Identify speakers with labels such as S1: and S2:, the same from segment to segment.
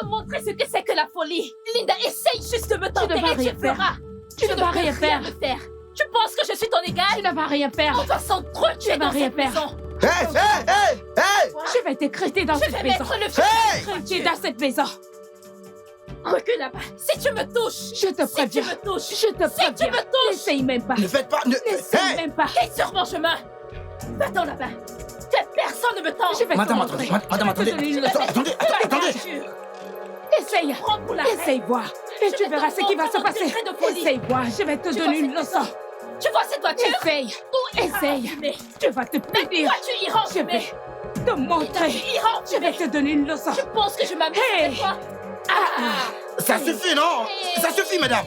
S1: montrer ce que c'est que la folie. Linda, essaye juste de me tenter et tu feras.
S2: Tu ne vas rien faire.
S1: Tu penses que je suis ton égal?
S2: Tu ne vas rien faire.
S1: On va s'entretuer dans cette maison.
S3: Hey!
S2: Je vais t'écréter dans cette maison.
S1: Je vais mettre le feu.
S2: T'écréter dans cette maison.
S1: Recule là-bas. Si tu me touches.
S2: Je te préviens.
S1: Si tu me touches.
S2: Je te
S1: Si tu
S2: préviens.
S1: me touches.
S2: N'essaye même pas.
S3: Ne faites pas...
S2: N'essaye même pas.
S1: Quitte sur mon chemin. Va-t'en là-bas. Que personne ne me tente.
S2: Je vais
S3: Madame,
S2: te montrer.
S3: madame, attendez.
S2: Je te donne une leçon.
S3: Attendez.
S2: Essaye.
S1: Prends pour la reine.
S2: Essaye voir. Et tu verras ce qui va se passer. Essaye voir. Je vais te donner une leçon.
S1: Tu vois cette voiture?
S2: Essaye. Essaye. Tu vas te pédir.
S1: Toi, tu iras
S2: Je vais te montrer.
S1: Tu iras
S2: Je vais te donner une leçon.
S1: Tu penses que je m'amuse avec toi?
S3: Ça suffit, non? Ça suffit, madame.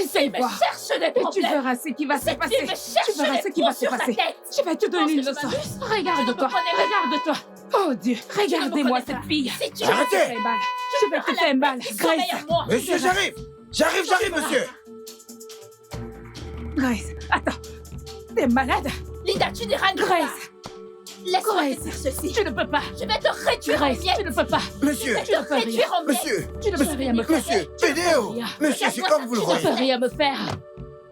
S2: Essaye voir.
S1: Cherche des
S2: Et tu
S1: problèmes.
S2: verras ce qui va se passer.
S1: Tu me cherches
S2: Tu verras ce qui va se
S1: sur ta
S2: passer.
S1: tête.
S2: Je vais te donner une
S1: penses que je
S2: leçon.
S1: m'amuse?
S2: Regarde-toi. Regarde-toi. Oh Dieu, regardez-moi cette fille.
S1: Si tu
S3: Arrêtez.
S2: Je vais te faire mal. Je vais te faire mal. Grace.
S3: Monsieur, j'arrive. J'arrive, monsieur.
S2: Grace, attends. T'es malade?
S1: Linda, tu n'iras nulle
S2: Grace.
S1: part. Laisse-moi te
S2: Grace.
S1: dire ceci.
S2: Tu ne peux pas.
S1: Je vais te réduire en
S2: Grace,
S1: miettes.
S2: tu ne peux pas.
S3: Monsieur,
S1: Je vais te réduire en miettes.
S3: monsieur,
S2: Tu ne peux rien me faire.
S3: monsieur, Pédéo. Monsieur, c'est comme vous le
S2: Tu ne peux
S3: voyez.
S2: rien me faire.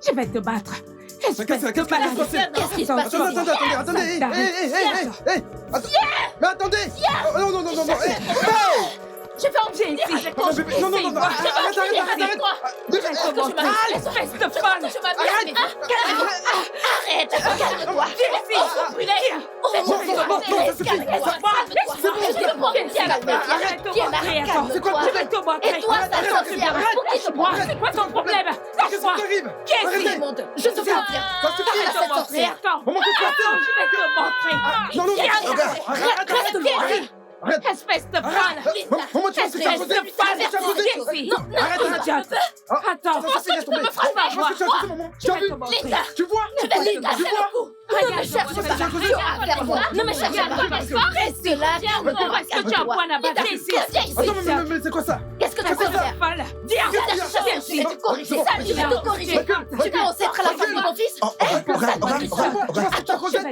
S2: Je vais te battre.
S4: Qu'est-ce qui se passe?
S1: Qu'est-ce qui se passe?
S4: Attendez, hey, mais attendez! Oh, non, hey!
S1: Je vais en finir avec toi.
S4: Non, arrête!
S1: Toi.
S2: Espèce de folle.
S1: Arrête, calme-toi. Brûlé.
S4: ça suffit!
S2: Arrête de montrer, attends.
S4: C'est quoi?
S2: Je vais te montrer.
S1: Et toi, ça sorcière.
S2: Lâche-moi. C'est quoi ton problème?
S4: Qu'est-ce qui
S2: Lâche-moi.
S4: t'arrive?
S2: Qu'est-ce
S4: Arrêtez!
S2: qui monte? Je te préviens.
S4: Ça suffit!
S2: Arrête de montrer. Attends.
S4: On manque de clarté.
S2: Attends, je vais te montrer.
S4: Non,
S3: Regarde.
S4: arrête!
S2: Espèce de folle.
S4: Maman, tu vois ce que tu as
S2: Espèce
S4: causé?
S2: de folle.
S4: Ici. Arrête!
S2: Idiote. Attends.
S4: Ça suffit, laisse tomber!
S2: Tu vas
S4: Je vois ce que tu as causé, maman! Tu as vu?
S1: Linda,
S4: Tu vois?
S1: Linda,
S4: Tu
S1: c'est
S4: vois?
S1: le coup. Ne me cherche pas. Ne me cherche pas. Reste là.
S2: Est-ce que tu as un point à battre ici?
S4: Attends, mais c'est quoi ça?
S1: Qu'est-ce que tu
S2: Espèce
S1: veux
S2: de
S1: faire?
S2: folle. Viens.
S1: Je vais te corriger. Ça, je vais te corriger. Tu penses être la femme de mon fils?
S4: Regarde!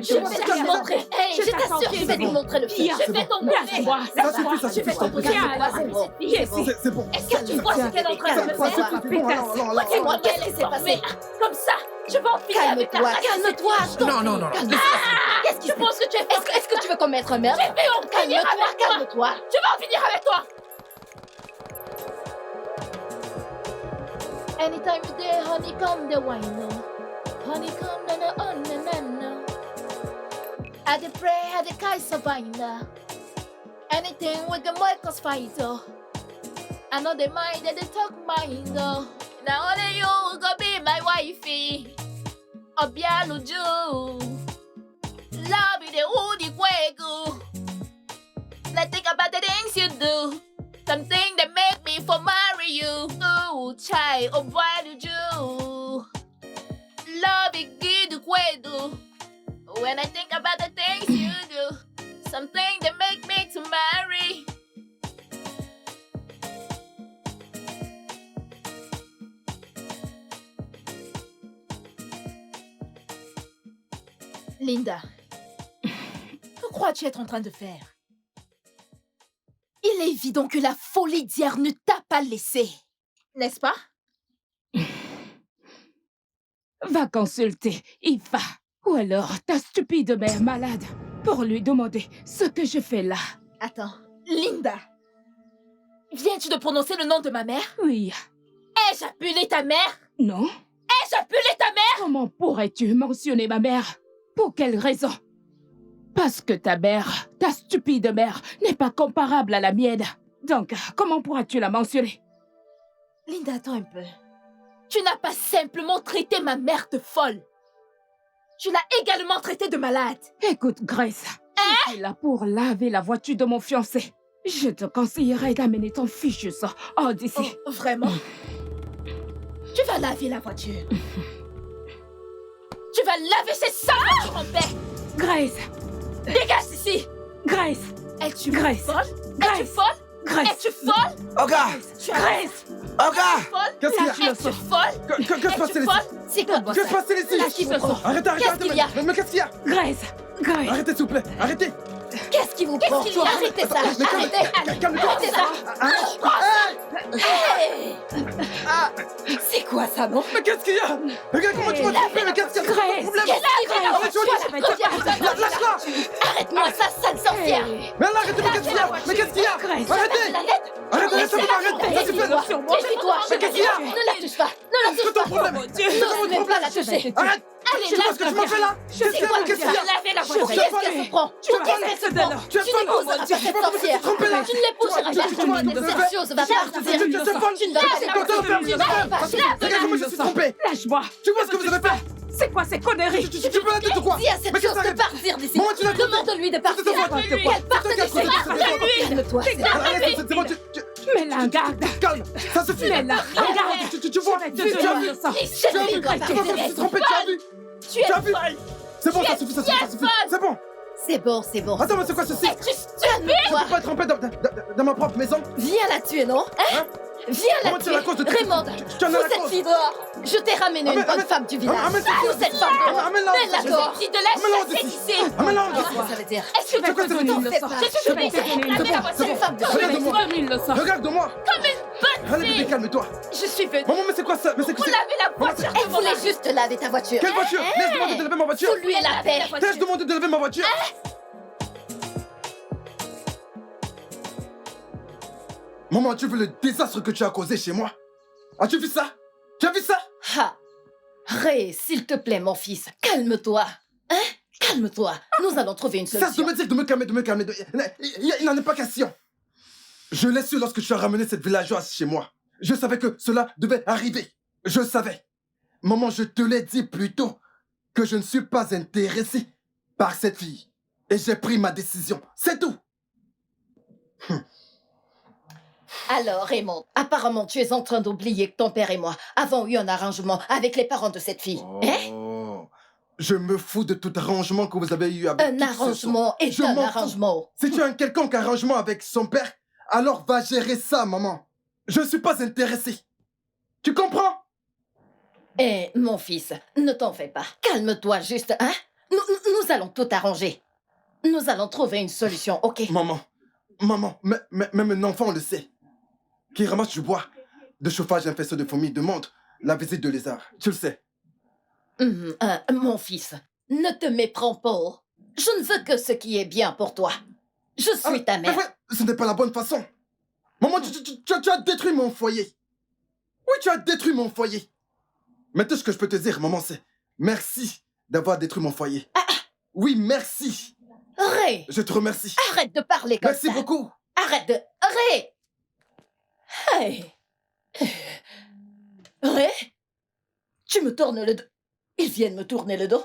S1: Je vais te montrer. Hey, je t'assure que je vais te montrer le film. Je vais t'en montrer.
S2: Lâche-moi.
S4: Ça suffit,
S1: Je vais t'en montrer.
S2: Qui est ici?
S4: C'est bon!
S1: Est-ce que tu vois ce qu'elle est en train de me faire? Dis-moi, qu'est-ce qui s'est passé? Comme ça, je vais en finir avec la race.
S5: Calme-toi,
S3: Non.
S1: Qu'est-ce que tu penses que tu es fait?
S5: Est-ce que tu veux commettre un meurtre?
S1: Je vais en finir avec toi.
S5: Calme-toi.
S1: Je vais en finir avec toi.
S5: Anytime you there, honey, come the wine, no. Honey, come the no. I dey pray, I dey kai sabina. Anything with the Michael's fight, oh. I know they mind that they talk mind, oh. Now only you go be my wifey. Obianuju. Love you the woody gwegu. Let's think about the things you do. Something that make me for marry you. Ooh, chai, Obianuju. Love you good gwegu. When I think about the things you do. Something that make me to marry.
S1: Linda, que crois-tu être en train de faire? Il est évident que la folie d'hier ne t'a pas laissé, n'est-ce pas?
S2: Va consulter Iva. Ou alors ta stupide mère malade pour lui demander ce que je fais là.
S1: Attends, Linda, viens-tu de prononcer le nom de ma mère?
S2: Oui.
S1: Ai-je appelé ta mère?
S2: Non?
S1: Ai-je appelé ta mère?
S2: Comment pourrais-tu mentionner ma mère? Pour quelle raison? Parce que ta mère, ta stupide mère, n'est pas comparable à la mienne. Donc, comment pourras-tu la mentionner?
S1: Linda, attends un peu. Tu n'as pas simplement traité ma mère de folle. Tu l'as également traitée de malade.
S2: Écoute, Grace, je suis là pour laver la voiture de mon fiancé. Je te conseillerais d'amener ton fichu sang hors d'ici.
S1: Oh, vraiment? Tu vas laver la voiture. Tu vas laver ces sales en paix.
S2: Grace!
S1: Dégage d'ici.
S2: Grace!
S1: Es-tu
S2: Grace.
S1: folle?
S2: Grace.
S1: Es-tu folle?
S2: Grace!
S1: Es-tu folle?
S3: Oga!
S2: Grace!
S3: Oga!
S1: Folle?
S4: Qu'est-ce qu'il y a?
S1: Es-tu folle?
S4: Que se
S1: Es-tu
S4: passe-t-il ici?
S1: folle? C'est quoi?
S4: Que se passe-t-il ici?
S2: Lâche ce sang.
S4: Arrêtez,
S1: Qu'est-ce qu'il y a?
S4: mais qu'est-ce qu'il y a?
S2: Grace! Grace!
S4: Arrêtez, s'il vous plaît, arrêtez!
S6: Qu'est-ce qui vous prend? Arrêtez ça! Arrêtez!
S4: Calme-toi.
S6: Arrêtez ça! Hey! C'est quoi ça, non?
S4: Mais qu'est-ce qu'il y a? Regarde comment tu m'as trompé, mais qu'est-ce qu'il y a?
S2: Grace,
S4: C'est problème. Lâche-la.
S6: Arrête-moi ça, sale sorcière!
S4: Mais là, arrêtez-moi, qu'est-ce qu'il y a? Mais qu'est-ce qu'il y a? Arrêtez.
S6: La lettre!
S4: Arrête, ça suffit.
S6: Défie-toi!
S4: Mais qu'est-ce qu'il y a?
S6: Ne la touche pas! Ne la
S4: C'est
S6: touche
S4: ton
S6: pas!
S4: problème.
S6: N'ose même pas la toucher!
S4: Arrête.
S6: Allez,
S4: Tu vois ce que tu m'as fait là? Qu'est-ce qu'il y a? Qu'est-ce qu'il y a?
S6: Lavez la
S4: Je
S6: voiture!
S4: te
S6: Qu'est-ce
S4: folle.
S6: qu'elle se prend?
S4: Je te
S6: Qu'est-ce
S4: folle.
S6: qu'elle se prend?
S4: Tu es
S6: Tu
S4: folle.
S6: n'épouseras pas
S4: Tu
S6: cette
S4: vois comment tu t'es
S6: sorcière!
S4: trompé là?
S6: Tu ne l'épouseras
S4: Tu-
S6: jamais!
S4: tu- tu-
S6: Cette chose va partir!
S4: Tu es folle.
S6: Tu ne vas pas
S4: Tu regarde comment je suis trompé.
S2: Lâche-moi.
S4: Tu vois ce que vous avez fait?
S2: C'est quoi ces conneries?
S4: Tu peux la tête ou quoi?
S6: Dis à cette
S4: Mais
S6: chose
S4: qu'est-ce
S6: de
S4: que
S6: partir d'ici!
S4: Maman, tu l'as trompé.
S6: Demande-lui de partir!
S4: C'est ta faute.
S6: Qu'elle parte
S4: C'est ta
S6: d'ici!
S4: faute.
S6: Calme-toi!
S4: Arrête, c'est bon,
S2: Mais la garde.
S4: calme, ça suffit.
S2: Mais la regarde.
S4: Tu vois,
S2: Je vais te
S4: tu as
S2: donner
S4: vu,
S2: le sang.
S6: Cette fille doit
S4: tu vois, je me suis
S6: partir!
S4: trompé, tu as vu,
S6: Tu es
S4: tu as vu.
S6: folle!
S4: C'est bon, ça suffit, c'est bon.
S6: C'est bon, c'est bon.
S4: Attends, mais c'est quoi ceci?
S6: Es-tu stupide?
S4: Je peux pas être trompé dans ma propre maison.
S6: Viens la tuer, non? Hein? Viens la
S4: Comment tu
S6: tuer!
S4: es la cause de tout?
S6: Raymond,
S4: Tu en as
S6: fous
S4: la
S6: cette
S4: cause.
S6: fille dehors! Je t'ai ramené une bonne
S4: Amène-
S6: femme du village!
S4: amène-
S6: Fous cette femme dehors!
S4: Amène-la.
S6: Mets-la dehors!
S5: Dis de la
S4: Amène-la
S5: chasser
S4: d'ici.
S5: d'ici.
S4: Amène-la
S6: Qu'est-ce
S4: d'ici.
S6: que ça veut dire?
S2: Est-ce que tu
S4: quoi,
S2: vas
S4: c'est
S2: te donner
S6: T'en
S2: le
S6: fais
S2: sang?
S6: pas!
S2: Je vais te donner le sang.
S6: C'est une femme de
S2: Je vais
S4: Regarde-moi.
S2: te donner le sang.
S4: Regarde-moi. Allez, bébé, calme-toi.
S5: Je suis venue
S4: Maman, mais c'est quoi ça? Mais c'est quoi
S5: pour laver la voiture
S6: Elle
S5: de mon
S6: voulait
S5: mari.
S6: juste laver ta voiture!
S4: Quelle voiture? Laisse demander de lever ma voiture.
S6: Fous-lui la paix!
S4: T'as-je demandé de lever ma voiture? Maman, tu veux le désastre que tu as causé chez moi? As-tu vu ça? Tu as vu ça?
S6: Ha! Ray, s'il te plaît, mon fils, calme-toi! Hein? Calme-toi! Nous allons trouver une
S4: Cesse de
S6: solution!
S4: me dire de me calmer, de me calmer. Il n'en est pas question. Je l'ai su lorsque tu as ramené cette villageoise chez moi. Je savais que cela devait arriver. Je le savais. Maman, je te l'ai dit plus tôt que je ne suis pas intéressé par cette fille. Et j'ai pris ma décision. C'est tout.
S6: Alors, Raymond, apparemment, tu es en train d'oublier que ton père et moi avons eu un arrangement avec les parents de cette fille. Hein?
S4: Oh. Je me fous de tout arrangement que vous avez eu avec
S6: Un
S4: qui que ce soit.
S6: arrangement est
S4: Je
S6: un
S4: m'en fous.
S6: arrangement.
S4: Si tu as un quelconque arrangement avec son père, alors va gérer ça, maman. Je ne suis pas intéressé. Tu comprends?
S6: Eh, mon fils, ne t'en fais pas. Calme-toi juste, hein? Nous allons tout arranger. Nous allons trouver une solution, ok?
S4: Maman, même un enfant le sait. Qui ramasse du bois, de chauffage infesté de fourmis demande la visite de lézards. Tu le sais.
S6: Mon fils, ne te méprends pas. Je ne veux que ce qui est bien pour toi. Je suis ta
S4: Mais
S6: mère.
S4: ouais, ce n'est pas la bonne façon. Maman, tu as détruit mon foyer. Oui, tu as détruit mon foyer. Mais tout ce que je peux te dire, maman, c'est merci d'avoir détruit mon foyer. Oui, merci.
S6: Ray,
S4: Je te remercie.
S6: arrête de parler comme
S4: Merci
S6: ça.
S4: beaucoup.
S6: Arrête de... Ray! Hey! Ray? Tu me tournes le dos. Ils viennent me tourner le dos.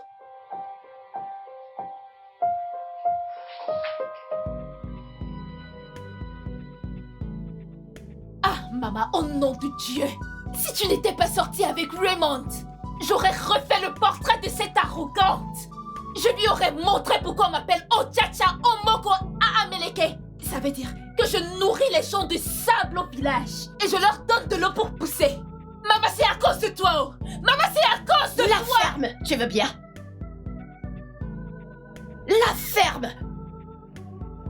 S5: Ah, maman, au nom de Dieu! Si tu n'étais pas sortie avec Raymond, j'aurais refait le portrait de cette arrogante! Je lui aurais montré pourquoi on m'appelle Ochacha Omoko Aameleke! Ça veut dire que je nourris les champs de sable au village et je leur donne de l'eau pour pousser! Maman, c'est à cause de toi! Oh. Maman, c'est à cause de
S6: La
S5: toi!
S6: ferme, tu veux bien? La ferme!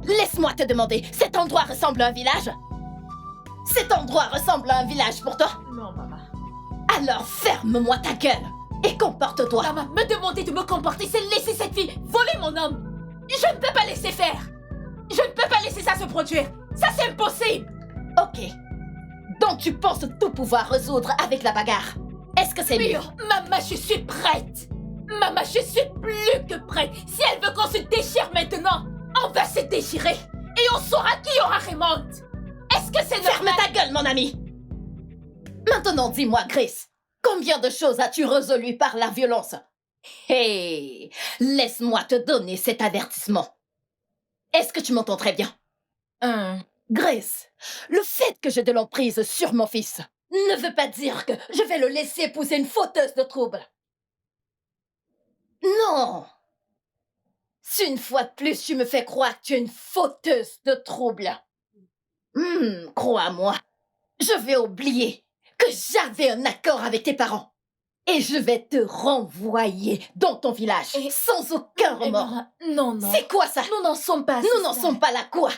S6: Laisse-moi te demander, cet endroit ressemble à un village? Cet endroit ressemble à un village pour toi?
S5: Non, maman.
S6: Alors ferme-moi ta gueule et comporte-toi.
S5: Maman, me demander de me comporter, c'est laisser cette fille voler mon homme! Je ne peux pas laisser faire! Je ne peux pas laisser ça se produire! Ça, c'est impossible!
S6: Ok. Donc tu penses tout pouvoir résoudre avec la bagarre? Est-ce que c'est mieux?
S5: Mio, maman, je suis prête! Maman, je suis plus que prête! Si elle veut qu'on se déchire maintenant, on va se déchirer! Et on saura qui aura Raymond! Est-ce que c'est
S6: Ferme
S5: normal?
S6: ta gueule, mon ami! Maintenant, dis-moi, Grace, combien de choses as-tu résolues par la violence? Hey! Laisse-moi te donner cet avertissement. Est-ce que tu m'entends très bien? Grace, le fait que j'ai de l'emprise sur mon fils ne veut pas dire que je vais le laisser épouser une fauteuse de troubles. Non! Si une fois de plus tu me fais croire que tu es une fauteuse de troubles, crois-moi, je vais oublier que j'avais un accord avec tes parents. Et je vais te renvoyer dans ton village,
S1: Et-
S6: sans aucun remords.
S1: maman, non, non.
S6: C'est quoi ça?
S1: Nous n'en sommes pas à ce
S6: Nous n'en
S1: stade.
S6: sommes pas là, quoi?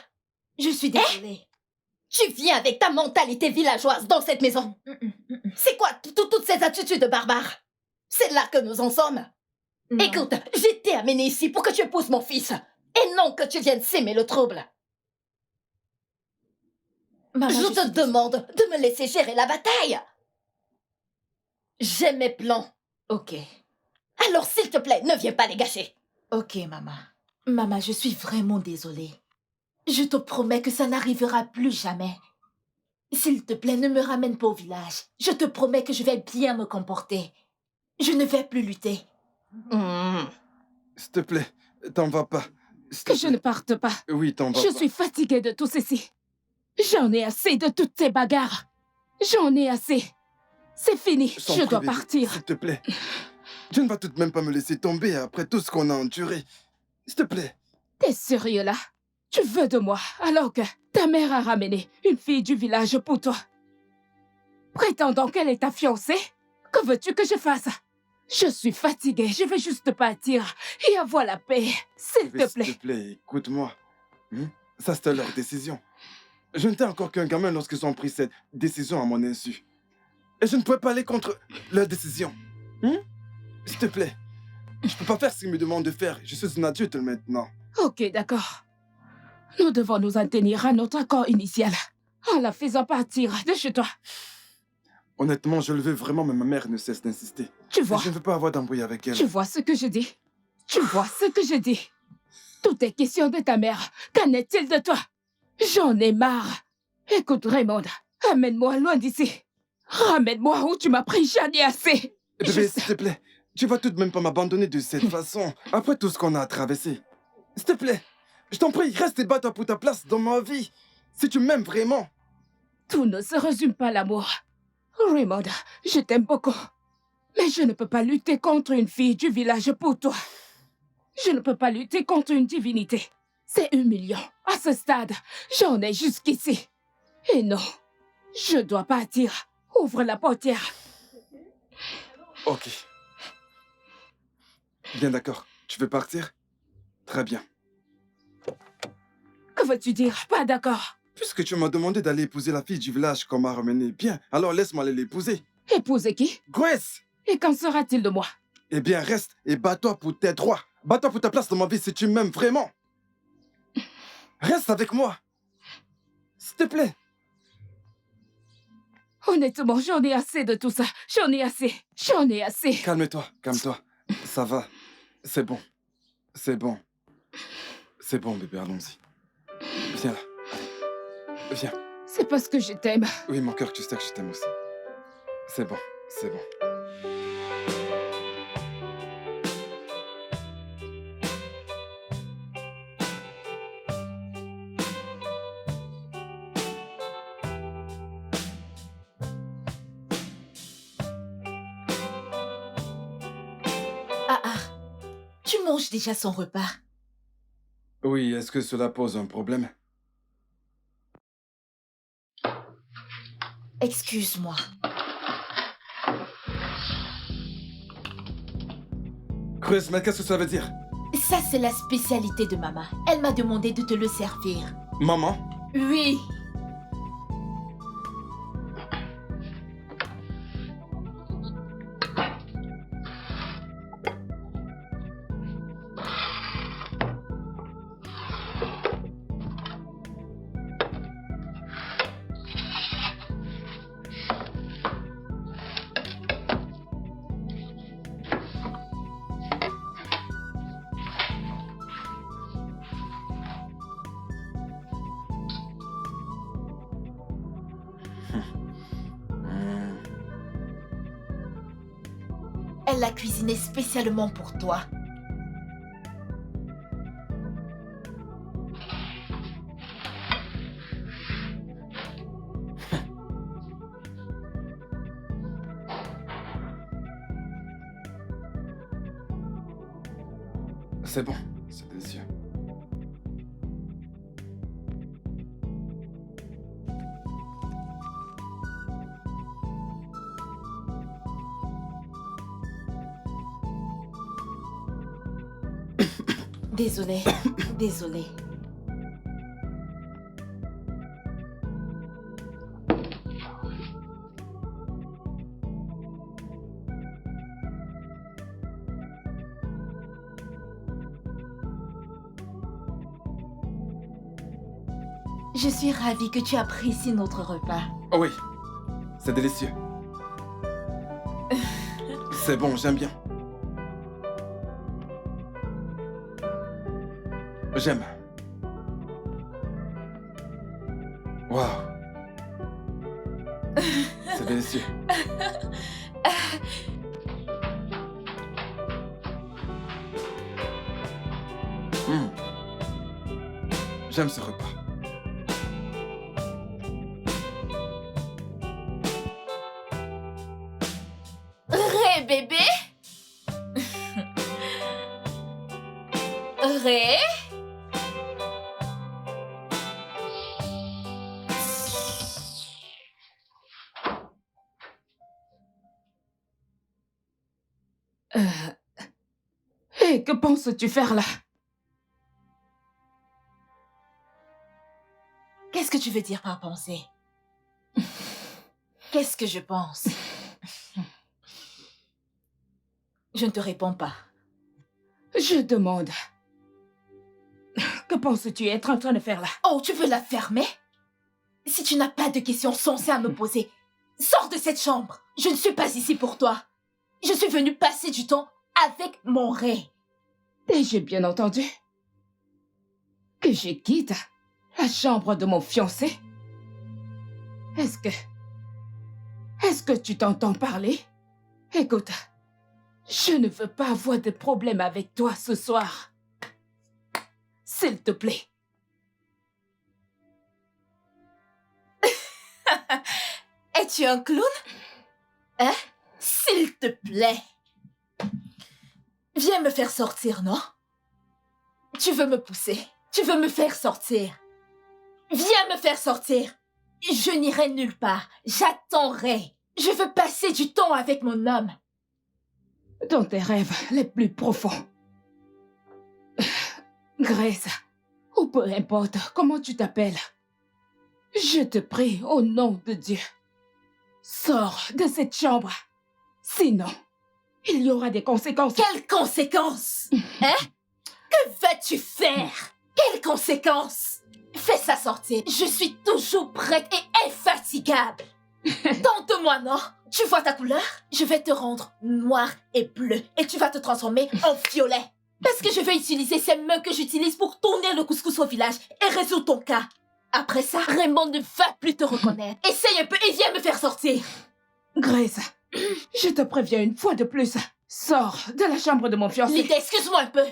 S1: Je suis désolée.
S6: Tu viens avec ta mentalité villageoise dans cette maison. C'est quoi toutes ces attitudes barbares? C'est là que nous en sommes.
S1: Non.
S6: Écoute, j'étais amenée ici pour que tu épouses mon fils. Et non que tu viennes s'aimer le trouble.
S1: Maman,
S6: Je te
S1: suis
S6: demande de me laisser gérer la bataille. J'ai mes plans.
S1: Ok,
S6: Alors s'il te plaît, ne viens pas les gâcher.
S1: ok, maman. Maman, je suis vraiment désolée. Je te promets que ça n'arrivera plus jamais. S'il te plaît, ne me ramène pas au village. Je te promets que je vais bien me comporter. Je ne vais plus lutter.
S4: S'il te plaît, t'en vas pas. S'il te
S2: Que je
S4: plaît.
S2: ne parte pas.
S4: Oui, t'en vas
S2: Je
S4: pas.
S2: suis fatiguée de tout ceci. J'en ai assez de toutes ces bagarres. J'en ai assez. C'est fini.
S4: t'en
S2: Je
S4: prie,
S2: dois
S4: bébé,
S2: partir.
S4: S'il te plaît. Tu ne vas tout de même pas me laisser tomber après tout ce qu'on a enduré. S'il te plaît.
S2: T'es sérieux là? Tu veux de moi alors que ta mère a ramené une fille du village pour toi. Prétendant qu'elle est ta fiancée? Que veux-tu que je fasse? Je suis fatiguée, je veux juste partir et avoir la paix. S'il
S4: Bébé,
S2: te plaît.
S4: S'il te plaît, écoute-moi. Ça, c'était leur décision. Je n'étais encore qu'un gamin lorsqu'ils ont pris cette décision à mon insu. Et je ne pouvais pas aller contre leur décision. S'il te plaît. Je peux pas faire ce qu'ils me demandent de faire. Je suis un adulte maintenant.
S2: Ok, d'accord. Nous devons nous en tenir à notre accord initial en la faisant partir de chez toi.
S4: Honnêtement, je le veux vraiment, mais ma mère ne cesse d'insister.
S2: Tu
S4: Et
S2: vois,
S4: je ne veux pas avoir d'embrouille avec elle.
S2: tu vois ce que je dis? Tu vois ce que je dis? Tout est question de ta mère. Qu'en est-il de toi? J'en ai marre. Écoute, Raymond, amène-moi loin d'ici. Ramène-moi où tu m'as pris, j'en ai assez.
S4: Bébé,
S2: Je
S4: s'il te plaît, tu vas tout de même pas m'abandonner de cette façon, après tout ce qu'on a traversé. S'il te plaît, je t'en prie, reste et bats-toi pour ta place dans ma vie. Si tu m'aimes vraiment.
S2: Tout ne se résume pas à l'amour. Raymond, je t'aime beaucoup. Mais je ne peux pas lutter contre une fille du village pour toi. Je ne peux pas lutter contre une divinité. C'est humiliant. À ce stade, j'en ai jusqu'ici. Et non, je dois partir. Ouvre la portière.
S4: Ok. Bien d'accord. Tu veux partir? Très bien.
S2: Que veux-tu dire? Pas d'accord.
S4: Puisque tu m'as demandé d'aller épouser la fille du village qu'on m'a ramenée, bien, alors laisse-moi aller l'épouser.
S2: Épouser qui?
S4: Grace!
S2: Et qu'en sera-t-il de moi?
S4: Eh bien, reste et bats-toi pour tes droits. Bats-toi pour ta place dans ma vie si tu m'aimes vraiment. Reste avec moi. S'il te plaît.
S2: Honnêtement, j'en ai assez de tout ça. J'en ai assez. J'en ai assez.
S4: Calme-toi, calme-toi. Ça va. C'est bon. C'est bon. C'est bon, bébé, allons-y. Viens là. Allez. Viens.
S2: C'est parce que je t'aime.
S4: Oui, mon cœur, tu sais que je t'aime aussi. C'est bon, c'est bon.
S1: Ah, tu manges déjà son repas.
S4: Oui, est-ce que cela pose un problème?
S1: Excuse-moi.
S4: Chris, mais qu'est-ce que ça veut dire?
S1: Ça, c'est la spécialité de maman. Elle m'a demandé de te le servir.
S4: Maman?
S1: Oui. Elle l'a cuisiné spécialement pour toi.
S4: C'est bon, c'est délicieux.
S1: Désolée, désolée. Je suis ravie que tu apprécies notre repas.
S4: Oh oui, c'est délicieux. C'est bon, j'aime bien. J'aime. Waouh. C'est délicieux. Hmm. J'aime ce repas.
S5: Ré, bébé? Ré?
S2: Hé, que penses-tu faire là?
S1: Qu'est-ce que tu veux dire par penser? Qu'est-ce que je pense? Je ne te réponds pas.
S2: Je demande. Que penses-tu être en train de faire là?
S1: Oh, tu veux la fermer? Si tu n'as pas de questions sensées à me poser, sors de cette chambre. Je ne suis pas ici pour toi. Je suis venue passer du temps avec mon Ray.
S2: Et j'ai bien entendu que je quitte la chambre de mon fiancé. Est-ce que tu t'entends parler? Écoute, je ne veux pas avoir de problème avec toi ce soir. S'il te plaît.
S1: Es-tu un clown? Hein? S'il te plaît. Viens me faire sortir, non? Tu veux me pousser? Tu veux me faire sortir? Viens me faire sortir. Je n'irai nulle part. J'attendrai. Je veux passer du temps avec mon homme.
S2: Dans tes rêves les plus profonds. Grace, ou peu importe comment tu t'appelles, je te prie au nom de Dieu, sors de cette chambre. Sinon, il y aura des conséquences.
S1: Quelles conséquences? Hein? Que vas-tu faire? Quelles conséquences? Fais-ça sortir. Je suis toujours prête et infatigable. Tente-moi, non? Tu vois ta couleur? Je vais te rendre noir et bleu et tu vas te transformer en violet. Parce que je vais utiliser ces mains que j'utilise pour tourner le couscous au village et résoudre ton cas. Après ça, Raymond ne va plus te reconnaître. Essaye un peu et viens me faire sortir.
S2: Grace, je te préviens une fois de plus, sors de la chambre de mon fiancé.
S1: Linda, excuse-moi un peu.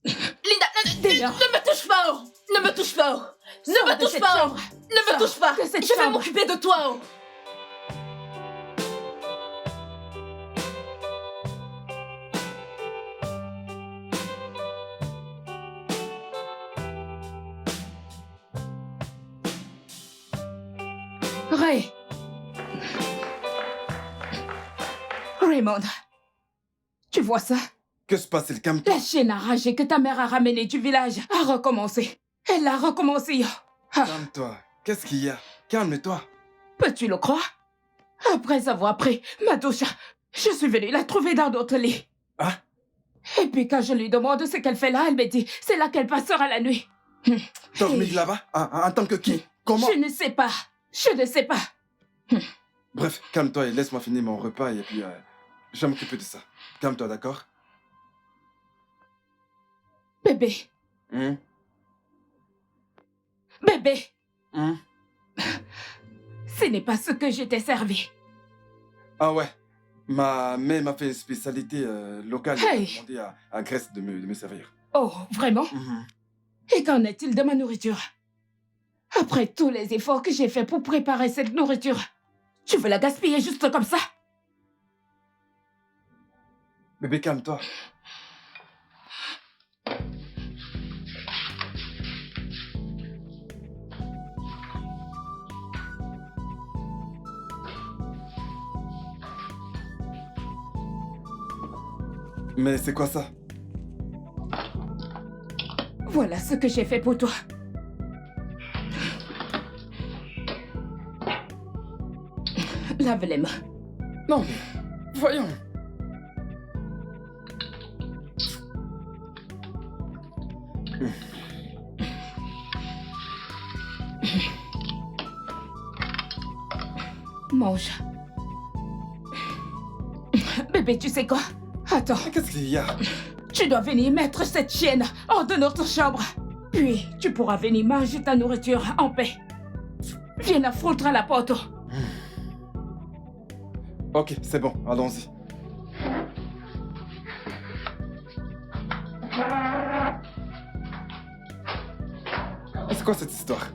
S1: Linda,
S2: D'ailleurs,
S1: ne me touche pas, oh. Ne me touche pas, oh. Ne
S2: sors
S1: me
S2: de
S1: touche
S2: cette
S1: pas, oh.
S2: chambre.
S1: Ne me
S2: Sors
S1: touche pas.
S2: de cette
S1: Je vais
S2: chambre.
S1: m'occuper de toi, oh.
S2: Ray. Raymond, tu vois ça?
S4: Que se passe-t-il? Calme-toi.
S2: La chienne enragée que ta mère a ramenée du village a recommencé. Elle a recommencé. Ah,
S4: Calme-toi. Qu'est-ce qu'il y a? Calme-toi.
S2: peux-tu le croire? Après avoir pris ma douche, je suis venue la trouver dans notre lit.
S4: Hein?
S2: Et puis quand je lui demande ce qu'elle fait là, elle me dit c'est là qu'elle passera la nuit.
S4: Dormir là-bas? En tant que qui? Comment?
S2: Je ne sais pas. Je ne sais pas.
S4: Bref, calme-toi et laisse-moi finir mon repas et puis je vais m'occuper de ça. Calme-toi, d'accord?
S2: Bébé,
S4: Hum?
S2: bébé,
S4: Hum?
S2: ce n'est pas ce que je t'ai servi.
S4: Ah ouais. Ma mère m'a fait une spécialité locale. Elle
S2: Hey.
S4: m'a demandé à Grèce de me servir.
S2: Oh, vraiment?
S4: Mhm.
S2: Et qu'en est-il de ma nourriture? Après tous les efforts que j'ai faits pour préparer cette nourriture, tu veux la gaspiller juste comme ça?
S4: Bébé, calme-toi. Mais c'est quoi ça?
S2: Voilà ce que j'ai fait pour toi. Lave les mains.
S4: Non, mais voyons.
S2: Mange. Bébé, tu sais quoi? Attends,
S4: Mais qu'est-ce qu'il y a?
S2: tu dois venir mettre cette chienne hors de notre chambre. Puis, tu pourras venir manger ta nourriture en paix. Viens la foutre à la porte.
S4: Ok, c'est bon, allons-y. C'est quoi cette histoire?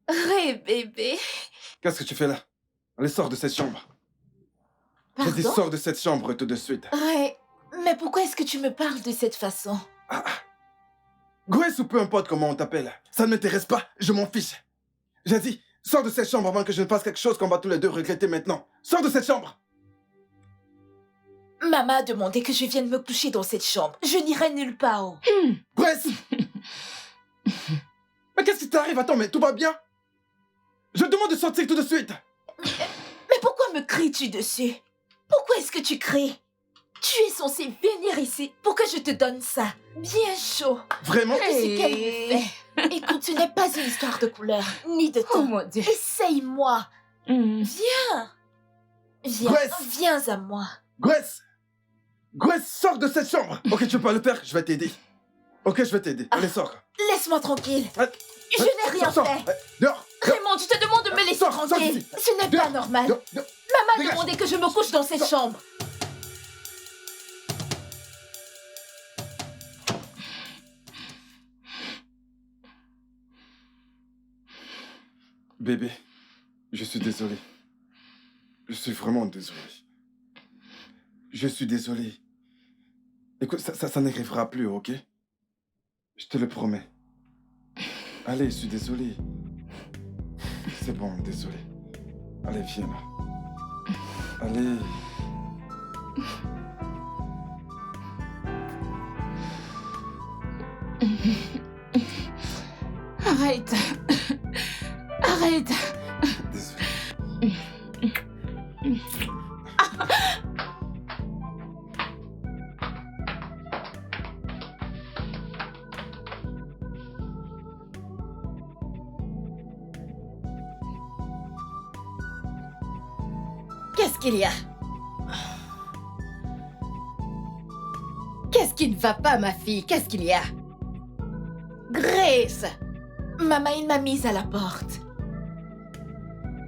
S1: Ray, bébé.
S4: Qu'est-ce que tu fais là? Allez, sors de cette chambre. J'ai dit
S1: Pardon?
S4: sors de cette chambre tout de suite.
S1: Ray, mais pourquoi est-ce que tu me parles de cette façon?
S4: Grace ou peu importe comment on t'appelle, ça ne m'intéresse pas, je m'en fiche. J'ai dit, sors de cette chambre avant que je ne fasse quelque chose qu'on va tous les deux regretter maintenant. Sors de cette chambre!
S1: Maman a demandé que je vienne me coucher dans cette chambre. Je n'irai nulle part.
S4: Grace! Mais qu'est-ce qui t'arrive? Attends, mais tout va bien? Je te demande de sortir tout de suite!
S1: Mais pourquoi me cries-tu dessus? Pourquoi est-ce que tu cries? Tu es censé venir ici pour que je te donne ça. Bien chaud.
S4: Vraiment?
S1: Que c'est qu'elle me fait. Écoute, ce n'est pas une histoire de couleur, ni de
S2: Oh
S1: ton.
S2: mon Dieu.
S1: Essaye-moi. Viens. Viens.
S4: Grace.
S1: Viens à moi.
S4: Grace! Grace, sors de cette chambre! Ok, tu veux pas le faire? Je vais t'aider. Ok, je vais t'aider. Allez, sors.
S1: Laisse-moi tranquille.
S4: Ouais.
S1: Je n'ai rien
S4: Sors,
S1: fait.
S4: ouais. Dehors!
S1: Raymond, je te demande de me laisser
S4: Sors, sors
S1: tranquille.
S4: d'ici.
S1: Ce n'est pas normal.
S4: Dehors, dehors.
S1: Maman a
S4: Dégage.
S1: demandé que je me couche dans cette chambre.
S4: Bébé, je suis désolé. Je suis vraiment désolé. Je suis désolé. Écoute, ça n'arrivera plus, ok? Je te le promets. Allez, je suis désolé. C'est bon, désolé. Allez, viens là. Allez.
S2: Arrête. Arrête.
S4: Désolé.
S6: Qu'est-ce qu'il y a? Qu'est-ce qui ne va pas, ma fille? Qu'est-ce qu'il y a? Grace!
S1: Maman, il m'a mise à la porte.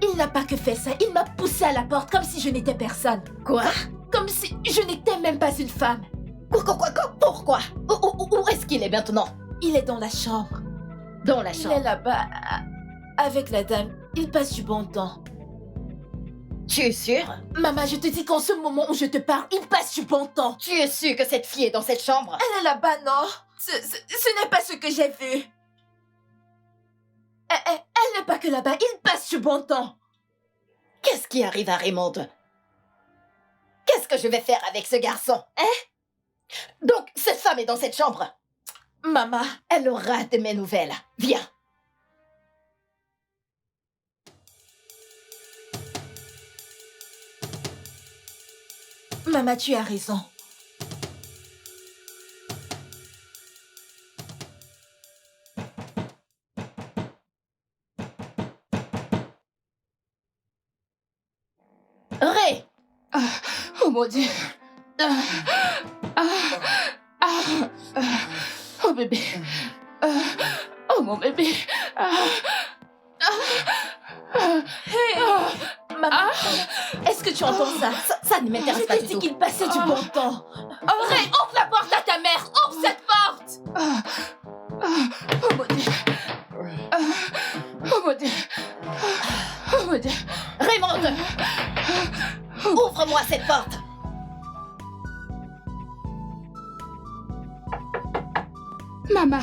S1: Il n'a pas que fait ça, il m'a poussée à la porte comme si je n'étais personne.
S6: Quoi?
S1: Comme si je n'étais même pas une femme.
S6: Pourquoi? Où est-ce qu'il est maintenant?
S1: Il est dans la chambre.
S6: Dans la
S1: Il est
S6: chambre.
S1: là-bas, avec la dame. Il passe du bon temps.
S6: Tu es sûr?
S1: Maman, je te dis qu'en ce moment où je te parle, il passe du bon temps.
S6: Tu es sûr que cette fille est dans cette chambre?
S1: Elle est là-bas, non? Ce n'est pas ce que j'ai vu. Elle n'est pas que là-bas, il passe du bon temps.
S6: Qu'est-ce qui arrive à Raymond? Qu'est-ce que je vais faire avec ce garçon? Hein? Donc, cette femme est dans cette chambre.
S1: Maman,
S6: Elle aura de mes nouvelles. Viens.
S1: maman, tu as raison.
S6: Ray!
S2: Oh mon Dieu. Oh bébé. Oh mon bébé.
S1: Maman, est-ce que tu entends ça?
S6: Ça ne m'intéresse
S1: Je
S6: pas
S1: t'ai
S6: du
S1: dit
S6: tout.
S1: qu'il passait du bon temps. Ray, ouvre la porte à ta mère! Ouvre cette porte!
S2: Oh mon Dieu. Oh mon Dieu. Oh mon Dieu.
S6: Raymond! Ouvre-moi cette porte!
S2: Maman.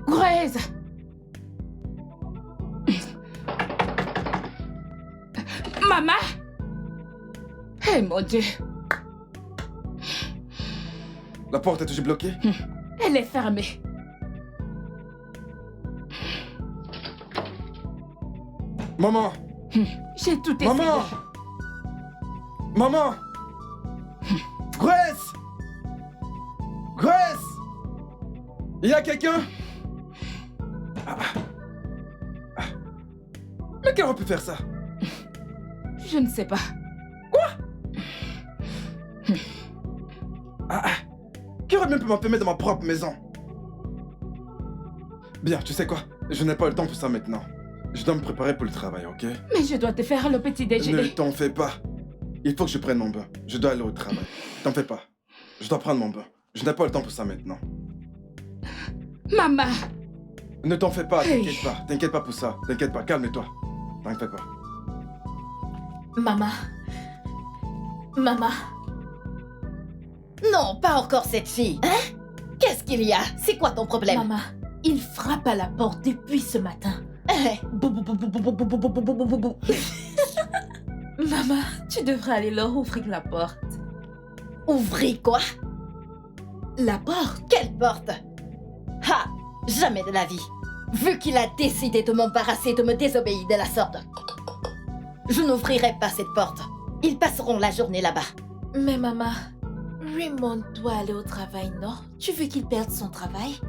S2: Grace. Maman! Eh mon Dieu!
S4: La porte est toujours bloquée?
S2: Elle est fermée.
S4: Maman!
S2: J'ai tout essayé.
S4: Maman! Maman! Grace! Grace! Il y a quelqu'un? Mais qui aurait pu faire ça?
S2: Je ne sais pas.
S4: Qui aurait même pu m'enfermer dans ma propre maison? Bien, tu sais quoi? Je n'ai pas le temps pour ça maintenant. Je dois me préparer pour le travail, ok?
S2: Mais je dois te faire le petit
S4: Ne
S2: déjeuner.
S4: t'en fais pas. Il faut que je prenne mon bain. Je dois aller au travail. T'en fais pas. Je dois prendre mon bain. Je n'ai pas le temps pour ça maintenant.
S2: Maman!
S4: Ne t'en fais pas,
S2: Hey.
S4: t'inquiète pas. T'inquiète pas pour ça. T'inquiète pas, calme-toi. T'en fais pas.
S1: Maman. Maman.
S6: Non, pas encore cette fille. Hein? Qu'est-ce qu'il y a? C'est quoi ton problème?
S1: Maman, il frappe à la porte depuis ce matin.
S6: Eh,
S1: Bou, bou, bou, bou, bou, bou, bou, bou, bou, bou, bou, bou. Maman, tu devrais aller leur ouvrir la porte.
S6: ouvris quoi?
S1: La porte?
S6: Quelle porte? Ha! Jamais de la vie. Vu qu'il a décidé de m'embarrasser, de me désobéir de la sorte. Je n'ouvrirai pas cette porte. Ils passeront la journée là-bas.
S1: Mais maman, Raymond doit aller au travail, non? Tu veux qu'il perde son travail?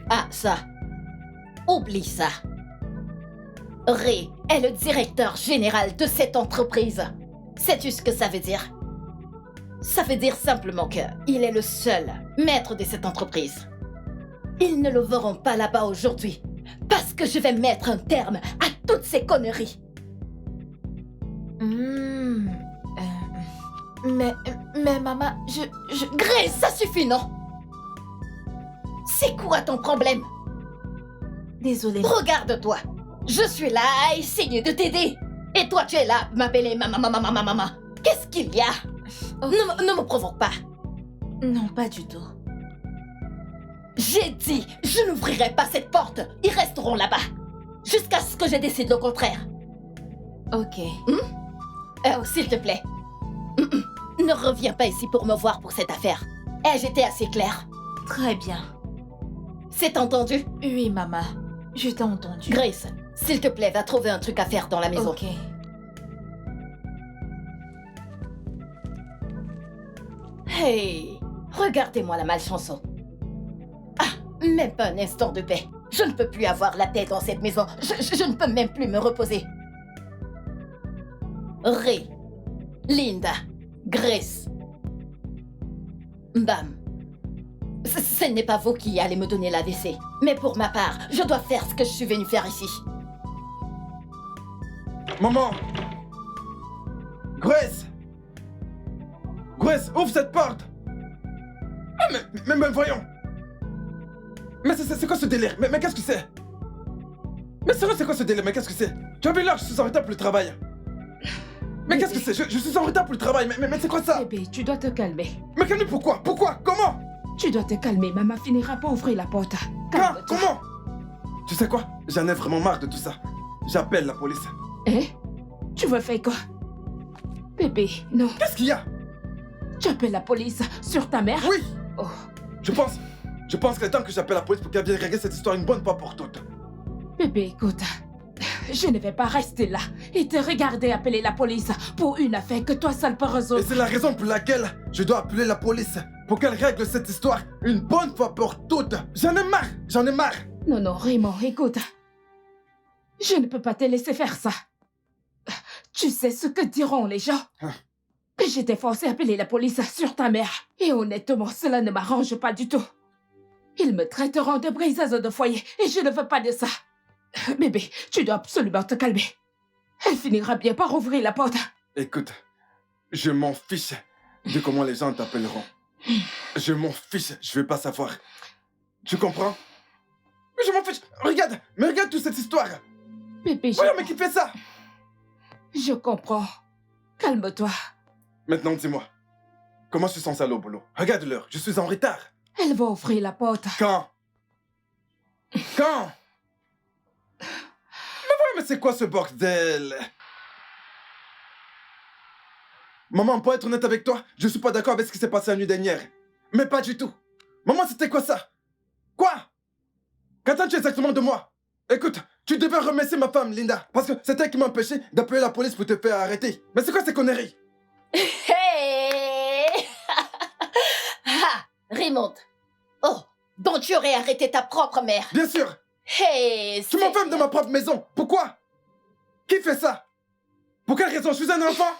S6: Ah, ça. Oublie ça. Ray est le directeur général de cette entreprise. Sais-tu ce que ça veut dire? Ça veut dire simplement que il est le seul maître de cette entreprise. Ils ne le verront pas là-bas aujourd'hui parce que je vais mettre un terme à toutes ces conneries.
S1: Hmm, mais maman,
S6: Grace, ça suffit, non? C'est quoi ton problème?
S1: Désolée.
S6: Regarde-toi. Je suis là à essayer de t'aider. Et toi, tu es là, m'appeler maman. Qu'est-ce qu'il y a?
S1: Oh.
S6: Ne me provoque pas.
S1: Non, pas du tout.
S6: J'ai dit, je n'ouvrirai pas cette porte. Ils resteront là-bas. Jusqu'à ce que je décide le contraire.
S1: Ok.
S6: S'il te plaît. Ne reviens pas ici pour me voir pour cette affaire. Ai-je été assez claire?
S1: Très bien.
S6: C'est entendu?
S1: Oui, maman. Je t'ai entendu.
S6: Grace, s'il te plaît, va trouver un truc à faire dans la maison.
S1: Ok.
S6: Hey, regardez-moi la malchanson. Ah, même pas un instant de paix. Je ne peux plus avoir la tête dans cette maison. Je ne peux même plus me reposer. Ray, Linda, Grace. Bam. Ce n'est pas vous qui allez me donner l'AVC. Mais pour ma part, je dois faire ce que je suis venue faire ici.
S4: Maman! Grace! Grace, ouvre cette porte! Ah, mais voyons! Mais c'est quoi ce délire? Mais qu'est-ce que c'est? Mais sérieux, c'est quoi ce délire? Mais qu'est-ce que c'est? Tu as vu l'heure, je suis en retard pour le travail. Mais qu'est-ce que c'est? Je suis en retard pour le travail, mais c'est quoi ça?
S2: Bébé, tu dois te calmer.
S4: Mais calme, pourquoi? Pourquoi? Comment?
S2: Tu dois te calmer. Maman finira par ouvrir la porte.
S4: Quand?
S2: Calme-toi.
S4: Comment? Tu sais quoi? J'en ai vraiment marre de tout ça. J'appelle la police.
S2: Hein? Tu veux faire quoi? Bébé, non.
S4: Qu'est-ce qu'il y a?
S2: Tu appelles la police sur ta mère?
S4: Oui!
S2: Oh,
S4: Je pense qu'il est temps que j'appelle la police pour qu'elle vienne régler cette histoire une bonne fois pour toutes.
S2: bébé, écoute. Je ne vais pas rester là et te regarder appeler la police pour une affaire que toi seul peux
S4: Et
S2: résoudre.
S4: c'est la raison pour laquelle je dois appeler la police pour qu'elle règle cette histoire une bonne fois pour toutes. J'en ai marre! J'en ai marre!
S2: Non, non, Raymond, écoute. Je ne peux pas te laisser faire ça. Tu sais ce que diront les gens?
S4: Hein?
S2: Que j'étais forcée à appeler la police sur ta mère. Et honnêtement, cela ne m'arrange pas du tout. Ils me traiteront de briseuse de foyer et je ne veux pas de ça. Bébé, tu dois absolument te calmer. Elle finira bien par ouvrir la porte.
S4: Écoute, je m'en fiche de comment les gens t'appelleront. Je m'en fiche, je veux pas savoir. Tu comprends? Mais je m'en fiche. Regarde, mais regarde toute cette histoire.
S2: Bébé,
S4: Voyons, mais qui fait ça?
S2: je comprends. Calme-toi.
S4: Maintenant, dis-moi, comment je suis censé aller au boulot? Regarde l'heure, je suis en retard.
S2: Elle va ouvrir la porte.
S4: Quand? Quand? Mais voilà, mais c'est quoi ce bordel? Maman, pour être honnête avec toi, je suis pas d'accord avec ce qui s'est passé la nuit dernière. Mais pas du tout. Maman, c'était quoi ça? Quoi? Qu'attends-tu exactement de moi? Écoute, tu devais remercier ma femme, Linda, parce que c'est elle qui m'a empêché d'appeler la police pour te faire arrêter. Mais c'est quoi ces conneries?
S6: Hey! Ah, Raymond. Oh, donc tu aurais arrêté ta propre mère.
S4: Bien sûr.
S6: Hey,
S4: Tu m'enfermes dans ma propre maison. Pourquoi? Qui fait ça? Pour quelle raison? Je suis un enfant?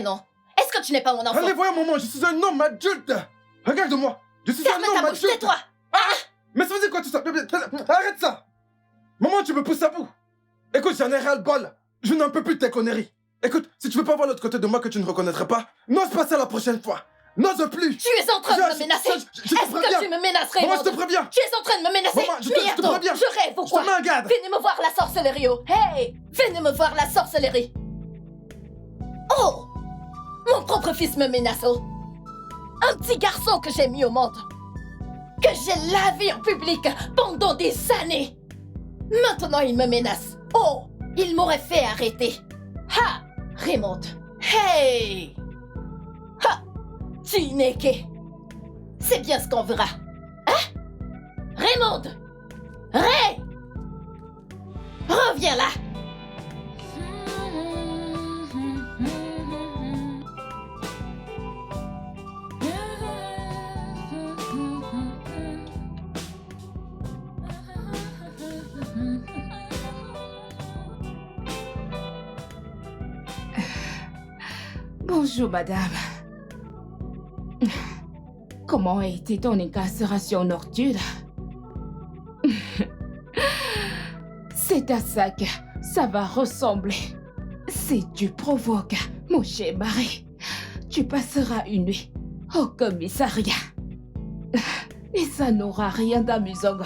S6: Non. Est-ce que tu n'es pas mon enfant?
S4: Allez, voyons, maman, je suis un homme adulte. Regarde-moi. Je suis
S6: Ferme
S4: un homme
S6: ta bouche,
S4: adulte.
S6: tais-toi.
S4: Mais ça veut dire quoi tout ça? Arrête ça. Maman, tu me pousses à bout. Écoute, j'en ai ras-le-bol. Je n'en peux plus de tes conneries. Écoute, si tu veux pas voir l'autre côté de moi que tu ne reconnaîtrais pas, n'ose pas ça la prochaine fois. N'ose plus.
S6: Tu es en train de me menacer.
S4: Je
S6: Est-ce
S4: te préviens.
S6: que tu me menaces, Raymond?
S4: Maman, je te préviens.
S6: Tu es en train de me menacer.
S4: Maman, je te
S6: Mierdo,
S4: préviens.
S6: je rêve ou
S4: Je
S6: quoi?
S4: te mets en garde.
S6: Venez me voir la sorcellerie. Oh. Hey, venez me voir la sorcellerie. Oh, mon propre fils me menace. Oh. Un petit garçon que j'ai mis au monde, que j'ai lavé en public pendant des années. Maintenant, il me menace. Oh, il m'aurait fait arrêter. Ha, Raymond. Hey. Ha, Tineke. C'est bien ce qu'on verra. Hein? Raymond. Ray. Reviens là.
S2: Bonjour, madame. Comment a été ton incarcération nocturne? C'est à ça que ça va ressembler. Si tu provoques mon cher mari, tu passeras une nuit au commissariat. Et ça n'aura rien d'amusant.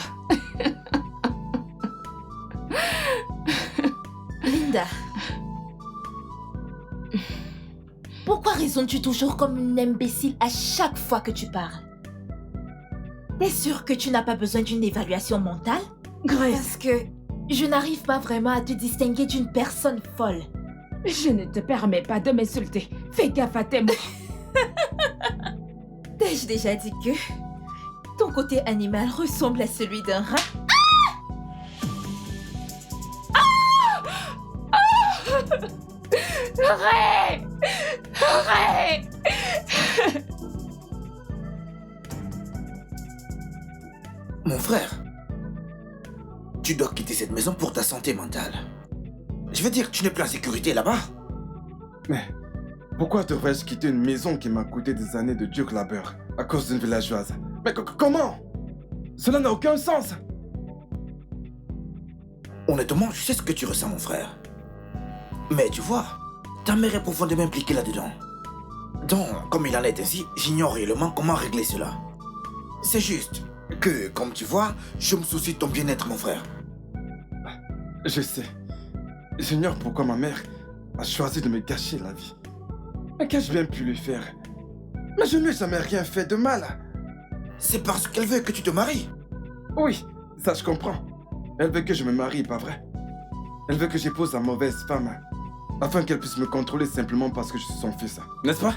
S1: Linda. Pourquoi raisonnes-tu toujours comme une imbécile à chaque fois que tu parles? T'es sûre que tu n'as pas besoin d'une évaluation mentale?
S2: Grace,
S1: Parce que je n'arrive pas vraiment à te distinguer d'une personne folle.
S2: je ne te permets pas de m'insulter. Fais gaffe à tes mots.
S1: T'ai-je déjà dit que ton côté animal ressemble à celui d'un rat?
S2: Ray! Ray!
S3: Mon frère, tu dois quitter cette maison pour ta santé mentale. Je veux dire, tu n'es plus en sécurité là-bas.
S4: Mais pourquoi devrais-je quitter une maison qui m'a coûté des années de dur labeur à cause d'une villageoise? Mais comment? Cela n'a aucun sens.
S3: Honnêtement, je sais ce que tu ressens, mon frère. Mais tu vois, ta mère est profondément impliquée là-dedans. Donc, comme il en est ainsi, j'ignore réellement comment régler cela. C'est juste que, comme tu vois, je me soucie de ton bien-être, mon frère.
S4: Je sais. J'ignore pourquoi ma mère a choisi de me gâcher la vie. Mais qu'ai-je bien pu lui faire? Mais je ne lui ai jamais rien fait de mal.
S3: C'est parce qu'elle veut que tu te maries.
S4: Oui, ça je comprends. Elle veut que je me marie, pas vrai? Elle veut que j'épouse la mauvaise femme, afin qu'elle puisse me contrôler simplement parce que je suis son fils. N'est-ce pas?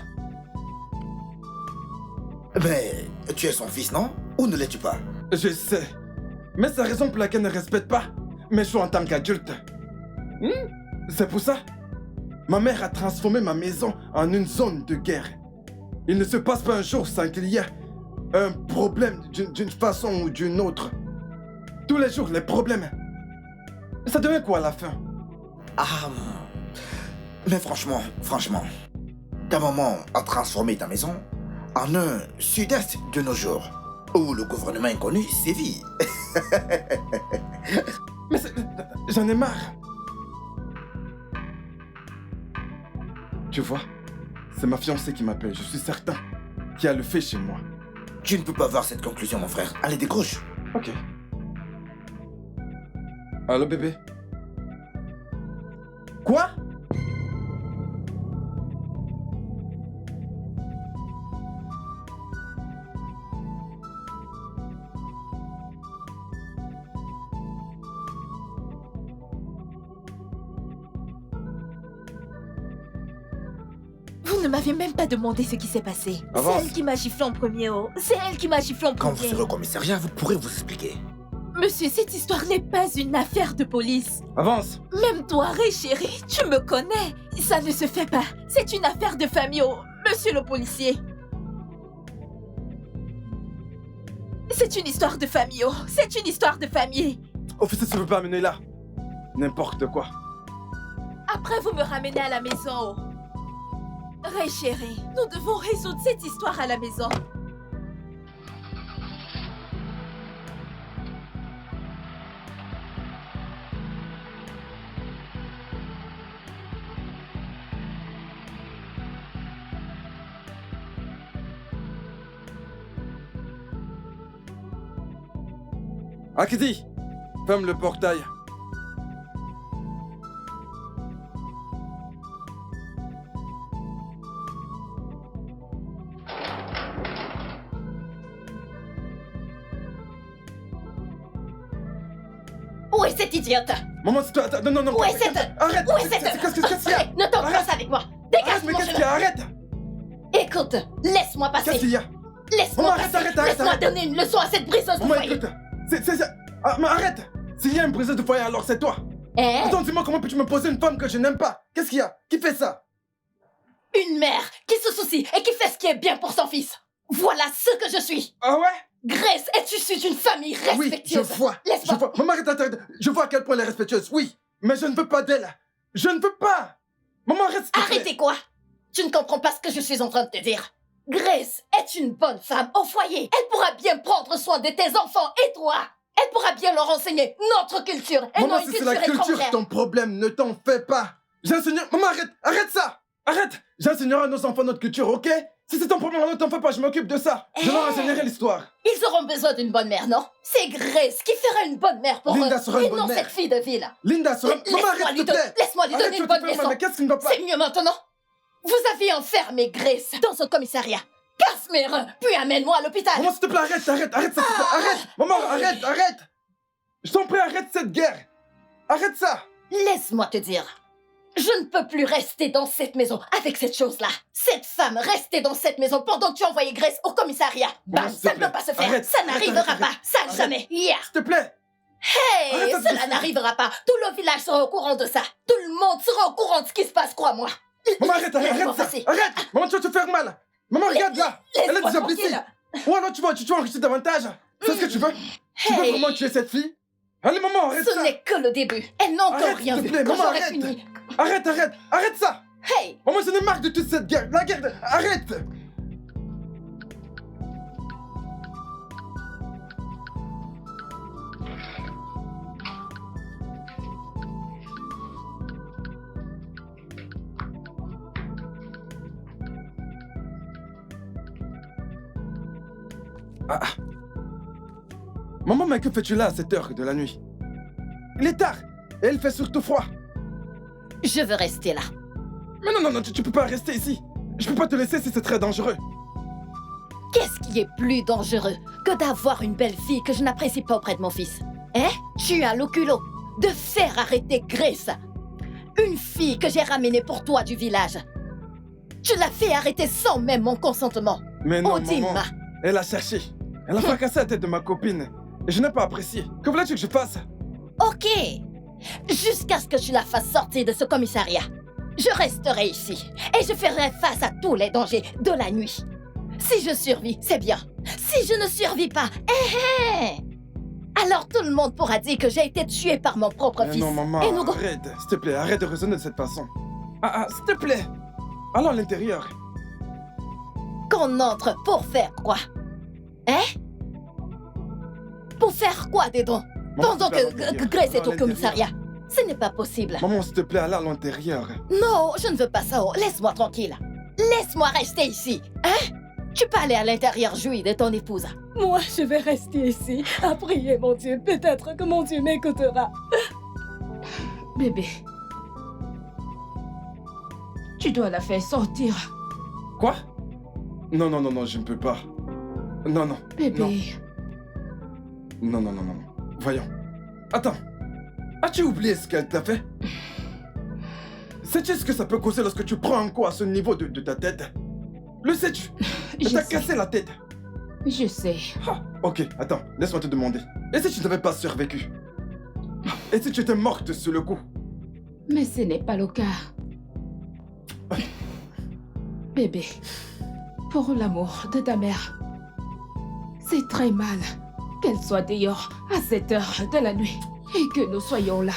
S3: Mais tu es son fils, non? Ou ne l'es-tu pas?
S4: Je sais. Mais c'est la raison pour laquelle elle ne respecte pas mes choix en tant qu'adulte. C'est pour ça. Ma mère a transformé ma maison en une zone de guerre. Il ne se passe pas un jour sans qu'il y ait un problème d'une façon ou d'une autre. Tous les jours, les problèmes. Ça devient quoi à la fin?
S3: Ah, mais franchement, ta maman a transformé ta maison en un sud-est de nos jours, où le gouvernement inconnu sévit.
S4: Mais j'en ai marre. Tu vois, c'est ma fiancée qui m'appelle, je suis certain, qui a le fait chez moi.
S3: Tu ne peux pas voir cette conclusion, mon frère. Allez, décroche.
S4: Ok. Allô, bébé? Quoi?
S1: Vous ne m'avez même pas demandé ce qui s'est passé.
S3: Avance.
S1: C'est elle qui m'a giflé en premier, oh. C'est elle qui m'a giflé en
S3: Quand vous
S1: premier.
S3: serez au commissariat, vous pourrez vous expliquer.
S1: Monsieur, cette histoire n'est pas une affaire de police.
S4: Avance.
S1: Même toi, Ray, chérie, tu me connais. Ça ne se fait pas. C'est une affaire de famille, oh. Monsieur le policier. C'est une histoire de famille, oh. C'est une histoire de famille.
S4: Officier, tu veux pas amener là? N'importe quoi.
S1: Après, vous me ramenez à la maison, oh. Ray, chérie, nous devons résoudre cette histoire à la maison.
S4: Akidi, ferme le portail.
S6: Où est cette idiote?
S4: Maman, c'est toi. Attends, non, non, non.
S6: Où est cette...
S4: Arrête.
S6: Où est cette...
S4: Qu'est-ce qu'il y a?
S6: Hey, ne tente pas
S4: Arrête.
S6: ça avec moi.
S4: Arrête,
S6: Dégage
S4: mais
S6: mon
S4: qu'est-ce qu'il y
S6: chemin.
S4: a? Arrête.
S6: Écoute, laisse-moi
S4: Qu'est-ce
S6: passer.
S4: qu'il y a?
S6: Laisse-moi
S4: Maman, arrête,
S6: passer.
S4: arrête, arrête,
S6: Laisse-moi
S4: arrête.
S6: donner une leçon à cette briseuse de
S4: Maman,
S6: foyer.
S4: écoute. Mais arrête. S'il y a une briseuse de foyer, alors c'est toi.
S6: Hein?
S4: Attends, dis-moi comment peux-tu me poser une femme que je n'aime pas? Qu'est-ce qu'il y a? Qui fait ça?
S6: Une mère qui se soucie et qui fait ce qui est bien pour son fils. Voilà ce que je suis.
S4: Ah ouais?
S6: Grace est issue d'une famille
S4: Oui, je
S6: respectueuse.
S4: vois.
S6: Laisse-moi.
S4: Je vois. Maman, arrête. Je vois à quel point elle est respectueuse. Oui, mais je ne veux pas d'elle. Je ne veux pas. Maman, arrête. s'il te plaît.
S6: Arrêtez quoi? Tu ne comprends pas ce que je suis en train de te dire. Grace est une bonne femme au foyer. Elle pourra bien prendre soin de tes enfants et toi. Elle pourra bien leur enseigner notre culture et
S4: Maman,
S6: non
S4: si
S6: une
S4: c'est
S6: culture
S4: la culture
S6: étrangère.
S4: ton problème, ne t'en fais pas. J'enseignerai... Maman, arrête ça. Arrête. J'enseignerai à nos enfants notre culture, ok? Si c'est ton problème, ne t'en fais pas, je m'occupe de ça. Je leur enseignerai l'histoire.
S6: Ils auront besoin d'une bonne mère, non? C'est Grace qui fera une bonne mère pour
S4: Linda
S6: eux.
S4: sera une
S6: Et
S4: bonne
S6: non
S4: mère.
S6: cette fille de ville.
S4: Linda sera... Maman,
S6: Laisse-moi
S4: arrête,
S6: lui
S4: s'il te plaît.
S6: laisse-moi lui
S4: Arrête,
S6: donner
S4: tu
S6: une
S4: te
S6: bonne
S4: fais mal,
S6: leçon.
S4: mais qu'est-ce qui ne va pas?
S6: C'est mieux maintenant. Vous avez enfermé Grace dans ce commissariat. Casse mes reins, puis amène-moi à l'hôpital.
S4: Maman, s'il te plaît, arrête ça, s'il te plaît. Arrête. Maman, arrête. Je t'en prie, arrête cette guerre. Arrête ça.
S6: Laisse-moi te dire. Je ne peux plus rester dans cette maison avec cette chose-là. Cette femme restait dans cette maison pendant que tu envoyais Grace au commissariat.
S4: Maman,
S6: Bam,
S4: s'il te
S6: ça ne
S4: plaît.
S6: peut pas se faire.
S4: Arrête,
S6: Ça
S4: arrête,
S6: n'arrivera
S4: arrête,
S6: pas. Ça
S4: arrête.
S6: jamais. Yeah.
S4: S'il te plaît.
S6: Hey,
S4: Arrête,
S6: cela
S4: arrête.
S6: n'arrivera pas. Tout le village sera au courant de ça. Tout le monde sera au courant de ce qui se passe, crois-moi.
S4: Maman, arrête
S6: Laisse-moi
S4: ça.
S6: passer.
S4: Arrête. Maman, tu vas te faire mal. Maman, regarde là. Elle est
S6: Laisse-moi
S4: déjà blessée.
S6: tranquille.
S4: Ou alors tu vas enrichir davantage. C'est ce que tu veux? Tu veux
S6: Hey.
S4: vraiment tuer cette fille? Allez, maman, arrête
S6: Ce
S4: ça.
S6: n'est que le début. Elle n'a encore
S4: Arrête,
S6: rien
S4: s'il te
S6: vu.
S4: plaît,
S6: Quand
S4: maman,
S6: j'aurai
S4: arrête.
S6: fini.
S4: Arrête ça.
S6: Hey,
S4: Maman, j'en ai marre de toute cette guerre. La guerre, arrête. Ah. Maman, mais que fais-tu là à cette heure de la nuit? Il est tard et il fait surtout froid.
S6: je veux rester là.
S4: Mais non, tu peux pas rester ici. Je peux pas te laisser si c'est très dangereux.
S6: Qu'est-ce qui est plus dangereux que d'avoir une belle fille que je n'apprécie pas auprès de mon fils? Hein? Tu as le culot de faire arrêter Grace. Une fille que j'ai ramenée pour toi du village. Tu l'as fait arrêter sans même mon consentement.
S4: Mais non,
S6: Odima.
S4: maman, elle a cherché. Elle a fracassé la tête de ma copine. Et je n'ai pas apprécié. Que voulais-tu que je fasse?
S6: Ok. Jusqu'à ce que tu la fasses sortir de ce commissariat. Je resterai ici et je ferai face à tous les dangers de la nuit. Si je survis, c'est bien. Si je ne survis pas, alors tout le monde pourra dire que j'ai été tué par mon propre
S4: Mais
S6: fils.
S4: non, maman,
S6: Et nous...
S4: arrête. S'il te plaît, arrête de raisonner de cette façon. S'il te plaît. Allons à l'intérieur.
S6: Qu'on entre pour faire quoi? Hein? Pour faire quoi, Dédon?
S4: Maman,
S6: Pendant
S4: s'il te plaît,
S6: que
S4: allons à l'intérieur.
S6: Grace est
S4: Allons à
S6: au
S4: l'intérieur.
S6: commissariat. Ce n'est pas possible.
S4: Maman, s'il te plaît, allons à l'intérieur.
S6: Non, je ne veux pas ça. Laisse-moi tranquille. Laisse-moi rester ici. Hein? Tu peux aller à l'intérieur jouir de ton épouse.
S2: Moi, je vais rester ici à prier mon Dieu. Peut-être que mon Dieu m'écoutera. Bébé, tu dois la faire sortir.
S4: Quoi? Non, je ne peux pas. Non.
S2: Bébé,
S4: Non. Voyons. Attends. As-tu oublié ce qu'elle t'a fait? Sais-tu ce que ça peut causer lorsque tu prends un coup à ce niveau de ta tête? Le sais-tu?
S2: Je
S4: T'as
S2: sais.
S4: cassé la tête.
S2: Je sais.
S4: Ah, ok, attends, laisse-moi te demander. Et si tu n'avais pas survécu? Et si tu étais morte sur le coup?
S2: Mais ce n'est pas le cas. Bébé, pour l'amour de ta mère, c'est très mal qu'elle soit dehors à cette heure de la nuit et que nous soyons là.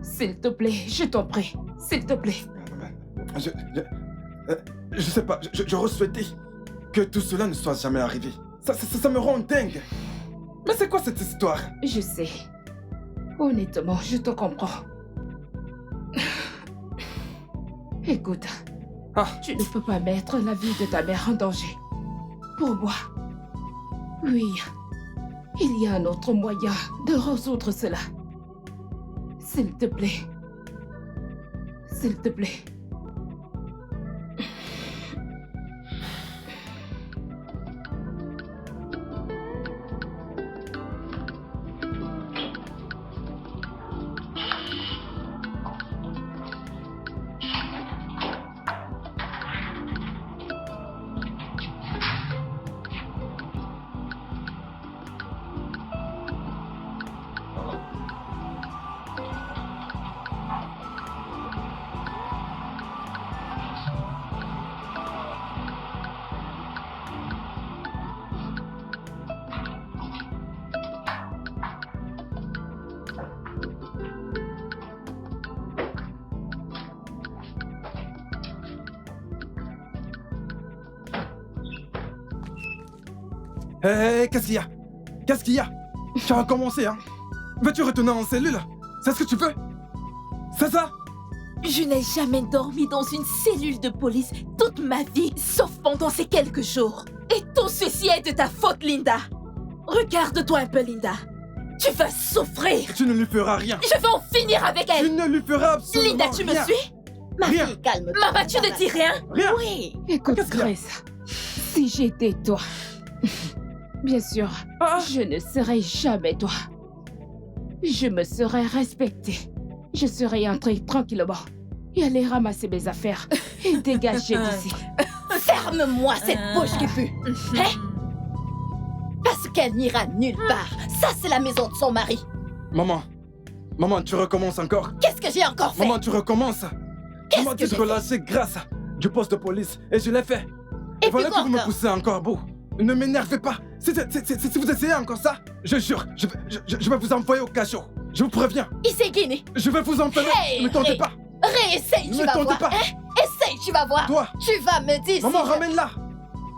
S2: S'il te plaît, je t'en prie, s'il te plaît.
S4: Je sais pas, j'aurais souhaité que tout cela ne soit jamais arrivé. Ça me rend dingue. Mais c'est quoi cette histoire?
S2: Je sais. Honnêtement, je te comprends. Écoute,
S4: Ah,
S2: tu ne peux pas mettre la vie de ta mère en danger. Pour moi, oui, il y a un autre moyen de résoudre cela. S'il te plaît. S'il te plaît.
S4: hé, qu'est-ce qu'il y a? Qu'est-ce qu'il y a? Tu as recommencé, hein? Veux-tu retourner en cellule? C'est ce que tu veux? C'est ça?
S1: Je n'ai jamais dormi dans une cellule de police toute ma vie, sauf pendant ces quelques jours. Et tout ceci est de ta faute, Linda. Regarde-toi un peu, Linda. Tu vas souffrir.
S4: Tu ne lui feras rien.
S1: Je vais en finir avec
S4: Tu
S1: elle.
S4: ne lui feras absolument
S1: Linda, tu me
S4: rien.
S1: suis?
S6: Ma
S4: Rien.
S6: fille, calme-toi.
S1: Maman, tu ne dis rien?
S4: Rien.
S6: Oui.
S2: Écoute,
S4: Qu'est-ce qu'il y a?
S2: Grace, si j'étais toi, bien sûr,
S4: Ah,
S2: je ne serais jamais toi. Je me serais respectée. Je serais entrée tranquillement et aller ramasser mes affaires et dégager d'ici.
S6: Ferme-moi cette bouche qui pue. Hein? Parce qu'elle n'ira nulle part. Ça, c'est la maison de son mari.
S4: maman. Maman, tu recommences encore.
S6: Qu'est-ce que j'ai encore fait?
S4: Maman, tu recommences.
S6: Qu'est-ce
S4: Maman,
S6: que
S4: tu te
S6: j'ai
S4: relâchais grâce du poste de police. Et je l'ai fait.
S6: Et
S4: voilà
S6: puis quoi
S4: que vous me
S6: encore?
S4: poussez encore à bout. Ne m'énervez pas. Si vous essayez encore ça, je jure, je vais vous envoyer au cachot. Je vous préviens.
S6: Il s'est guiné.
S4: Je vais vous enfermer.
S6: Hey,
S4: ne me tentez
S6: Ray.
S4: pas.
S6: Réessaye,
S4: Ne
S6: tu
S4: me
S6: vas
S4: tentez
S6: voir.
S4: pas.
S6: Hein? Essaye, tu vas voir.
S4: Toi,
S6: Tu vas me dire
S4: maman,
S6: si je-
S4: ramène-la.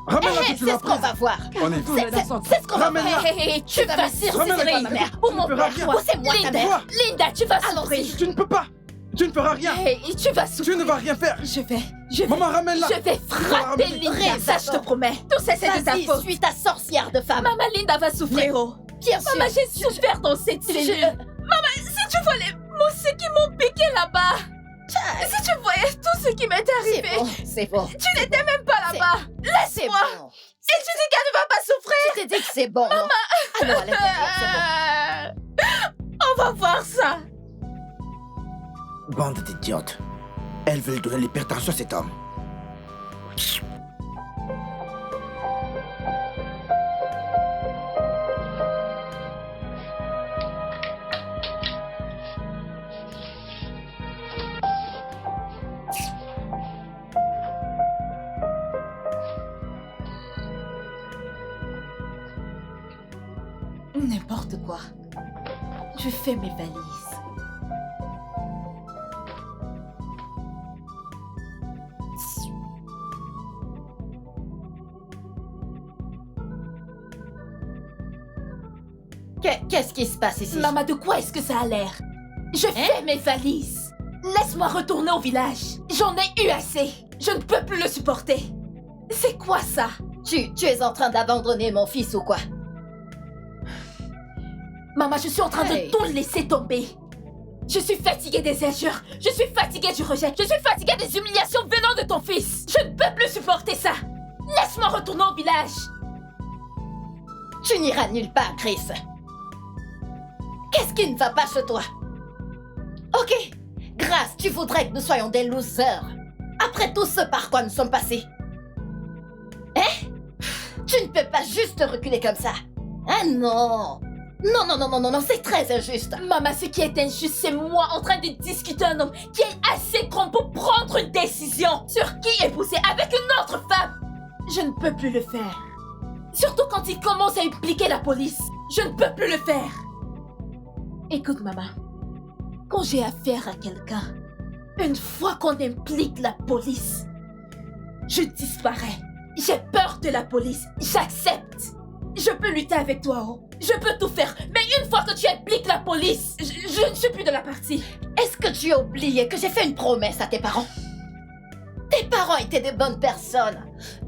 S4: Ramène-la
S6: Eh,
S4: que tu
S6: c'est
S4: l'as
S6: ce qu'on va
S4: prise.
S6: voir.
S4: On est
S2: Retourne dans son
S6: C'est ce qu'on va voir.
S4: Ramène-la.
S6: Tu vas me dire si
S4: Ramène-la,
S6: c'est ma
S4: Linda.
S6: mère
S4: Tu
S6: ou mon
S4: ne feras
S6: père
S4: rien.
S6: ou c'est moi ta
S1: Linda.
S6: mère.
S4: Toi,
S1: Linda, tu vas
S6: Allons-y.
S1: souffrir.
S4: tu ne peux pas. Tu ne feras rien.
S1: Hey, tu vas souffrir.
S4: Tu ne vas rien faire.
S1: Je vais
S4: Maman, ramène-la.
S1: Je vais frapper
S4: Ramène-
S1: Linda,
S6: Reste
S1: ça je te
S6: d'abord.
S1: promets. Tout ça c'est de ta
S6: Vas-y,
S1: faute.
S6: suis ta sorcière de femme.
S1: Maman Linda va souffrir. Oh.
S6: Bien sûr.
S1: Maman, j'ai souffert dans cette cellule. Maman, si tu vois les moustiques qui m'ont piqué là-bas. Si tu voyais tout ce qui m'est
S6: C'est
S1: arrivé.
S6: bon, c'est bon.
S1: Tu n'étais même pas là-bas.
S6: C'est
S1: Laisse-moi.
S6: bon.
S1: Et tu dis qu'elle ne va pas souffrir.
S6: Je t'ai dit que c'est bon. Maman. Allons à l'intérieur, c'est bon.
S1: On va voir ça.
S3: Bande d'idiotes. Elles veulent donner l'hypertension à cet homme.
S1: N'importe quoi. Je fais mes valises.
S6: Qu'est-ce qui se passe ici?
S1: Maman, de quoi est-ce que ça a l'air? Je fais mes valises. Laisse-moi retourner au village. J'en ai eu assez. Je ne peux plus le supporter. C'est quoi ça?
S6: Tu es en train d'abandonner mon fils ou quoi?
S1: Maman, je suis en train
S6: Hey.
S1: de tout laisser tomber. Je suis fatiguée des injures. Je suis fatiguée du rejet. Je suis fatiguée des humiliations venant de ton fils. Je ne peux plus supporter ça. Laisse-moi retourner au village.
S6: Tu n'iras nulle part, Chris. Qu'est-ce qui ne va pas chez toi? Ok, Grâce, tu voudrais que nous soyons des losers. Après tout ce par quoi nous sommes passés. Hein? Tu ne peux pas juste reculer comme ça. Ah non. Non, non, non, non, non, non, c'est très injuste.
S1: Maman, ce qui est injuste, c'est moi en train de discuter un homme qui est assez grand pour prendre une décision sur qui épouser avec une autre femme. Je ne peux plus le faire. Surtout quand il commence à impliquer la police. Je ne peux plus le faire. Écoute, maman. Quand j'ai affaire à quelqu'un, une fois qu'on implique la police, je disparais. J'ai peur de la police. J'accepte. Je peux lutter avec toi, oh. Je peux tout faire. Mais une fois que tu impliques la police, je ne suis plus de la partie.
S6: Est-ce que tu as oublié que j'ai fait une promesse à tes parents? Tes parents étaient de bonnes personnes.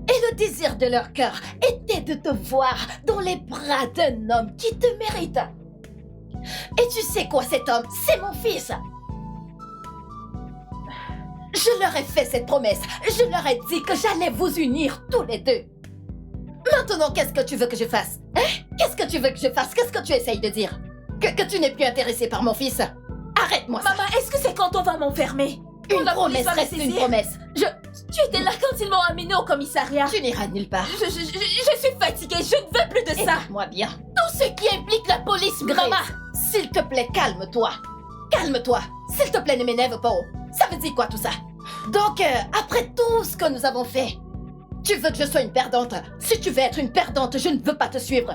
S6: Et le désir de leur cœur était de te voir dans les bras d'un homme qui te mérite. Et tu sais quoi, cet homme, c'est mon fils. Je leur ai fait cette promesse. Je leur ai dit que j'allais vous unir tous les deux. Maintenant, qu'est-ce que tu veux que je fasse? Hein? Qu'est-ce que tu veux que je fasse? Qu'est-ce que tu essayes de dire? Que tu n'es plus intéressé par mon fils? Arrête-moi ça.
S1: Maman, est-ce que c'est quand on va m'enfermer?
S6: Une promesse reste une promesse.
S1: Tu étais là quand ils m'ont amené au commissariat.
S6: Tu n'iras nulle part.
S1: Je suis fatiguée, je ne veux plus de ça.
S6: Écoute-moi bien.
S1: Tout ce qui implique la police,
S6: Grace,
S1: maman.
S6: s'il te plaît, calme-toi. Calme-toi. S'il te plaît, ne m'énerve pas. Ça veut dire quoi tout ça? Donc, après tout ce que nous avons fait, tu veux que je sois une perdante? Si tu veux être une perdante, je ne veux pas te suivre.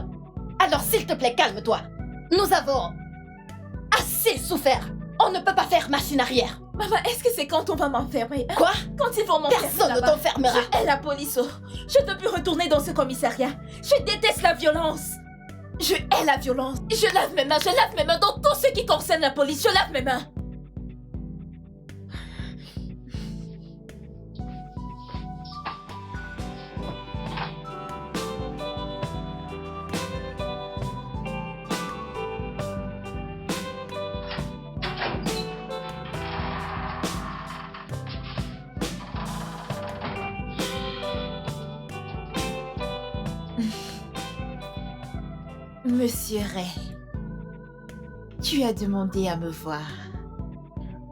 S6: Alors, s'il te plaît, calme-toi. Nous avons assez souffert. On ne peut pas faire machine arrière.
S1: Maman, est-ce que c'est quand on va m'enfermer? Hein?
S6: Quoi?
S1: Quand ils vont m'enfermer
S6: Personne ne
S1: là-bas.
S6: t'enfermera.
S1: Je hais la police, oh. Je ne veux plus retourner dans ce commissariat. Je déteste la violence. Je hais la violence. Je lave mes mains dans tout ce qui concerne la police. Je lave mes mains. Monsieur Ray, tu as demandé à me voir.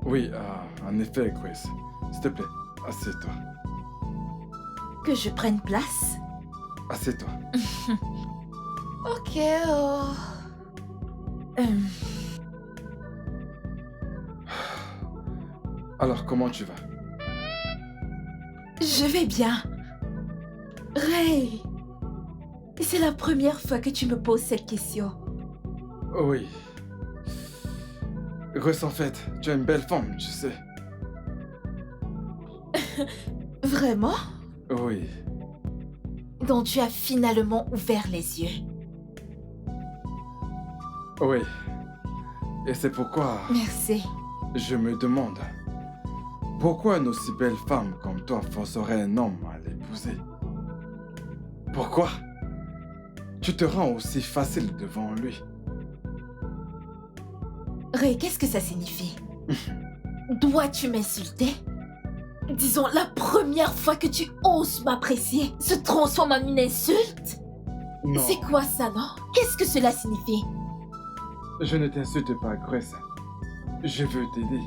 S4: Oui, en effet, Grace. S'il te plaît, assieds-toi.
S1: Que je prenne place?
S4: Assieds-toi.
S1: Ok, oh.
S4: Alors, comment tu vas?
S1: Je vais bien. Ray, c'est la première fois que tu me poses cette question.
S4: Oui. Grace, en fait, tu es une belle femme, tu sais.
S1: Vraiment?
S4: Oui.
S1: Donc tu as finalement ouvert les yeux.
S4: Oui. Et c'est pourquoi
S1: Merci.
S4: je me demande pourquoi une aussi belle femme comme toi forcerait un homme à l'épouser. Pourquoi tu te rends aussi facile devant lui?
S1: Ray, qu'est-ce que ça signifie? Dois-tu m'insulter? Disons, la première fois que tu oses m'apprécier se transforme en une insulte?
S4: Non,
S1: C'est quoi ça, non? Qu'est-ce que cela signifie?
S4: je ne t'insulte pas, Grace. Je veux t'aider.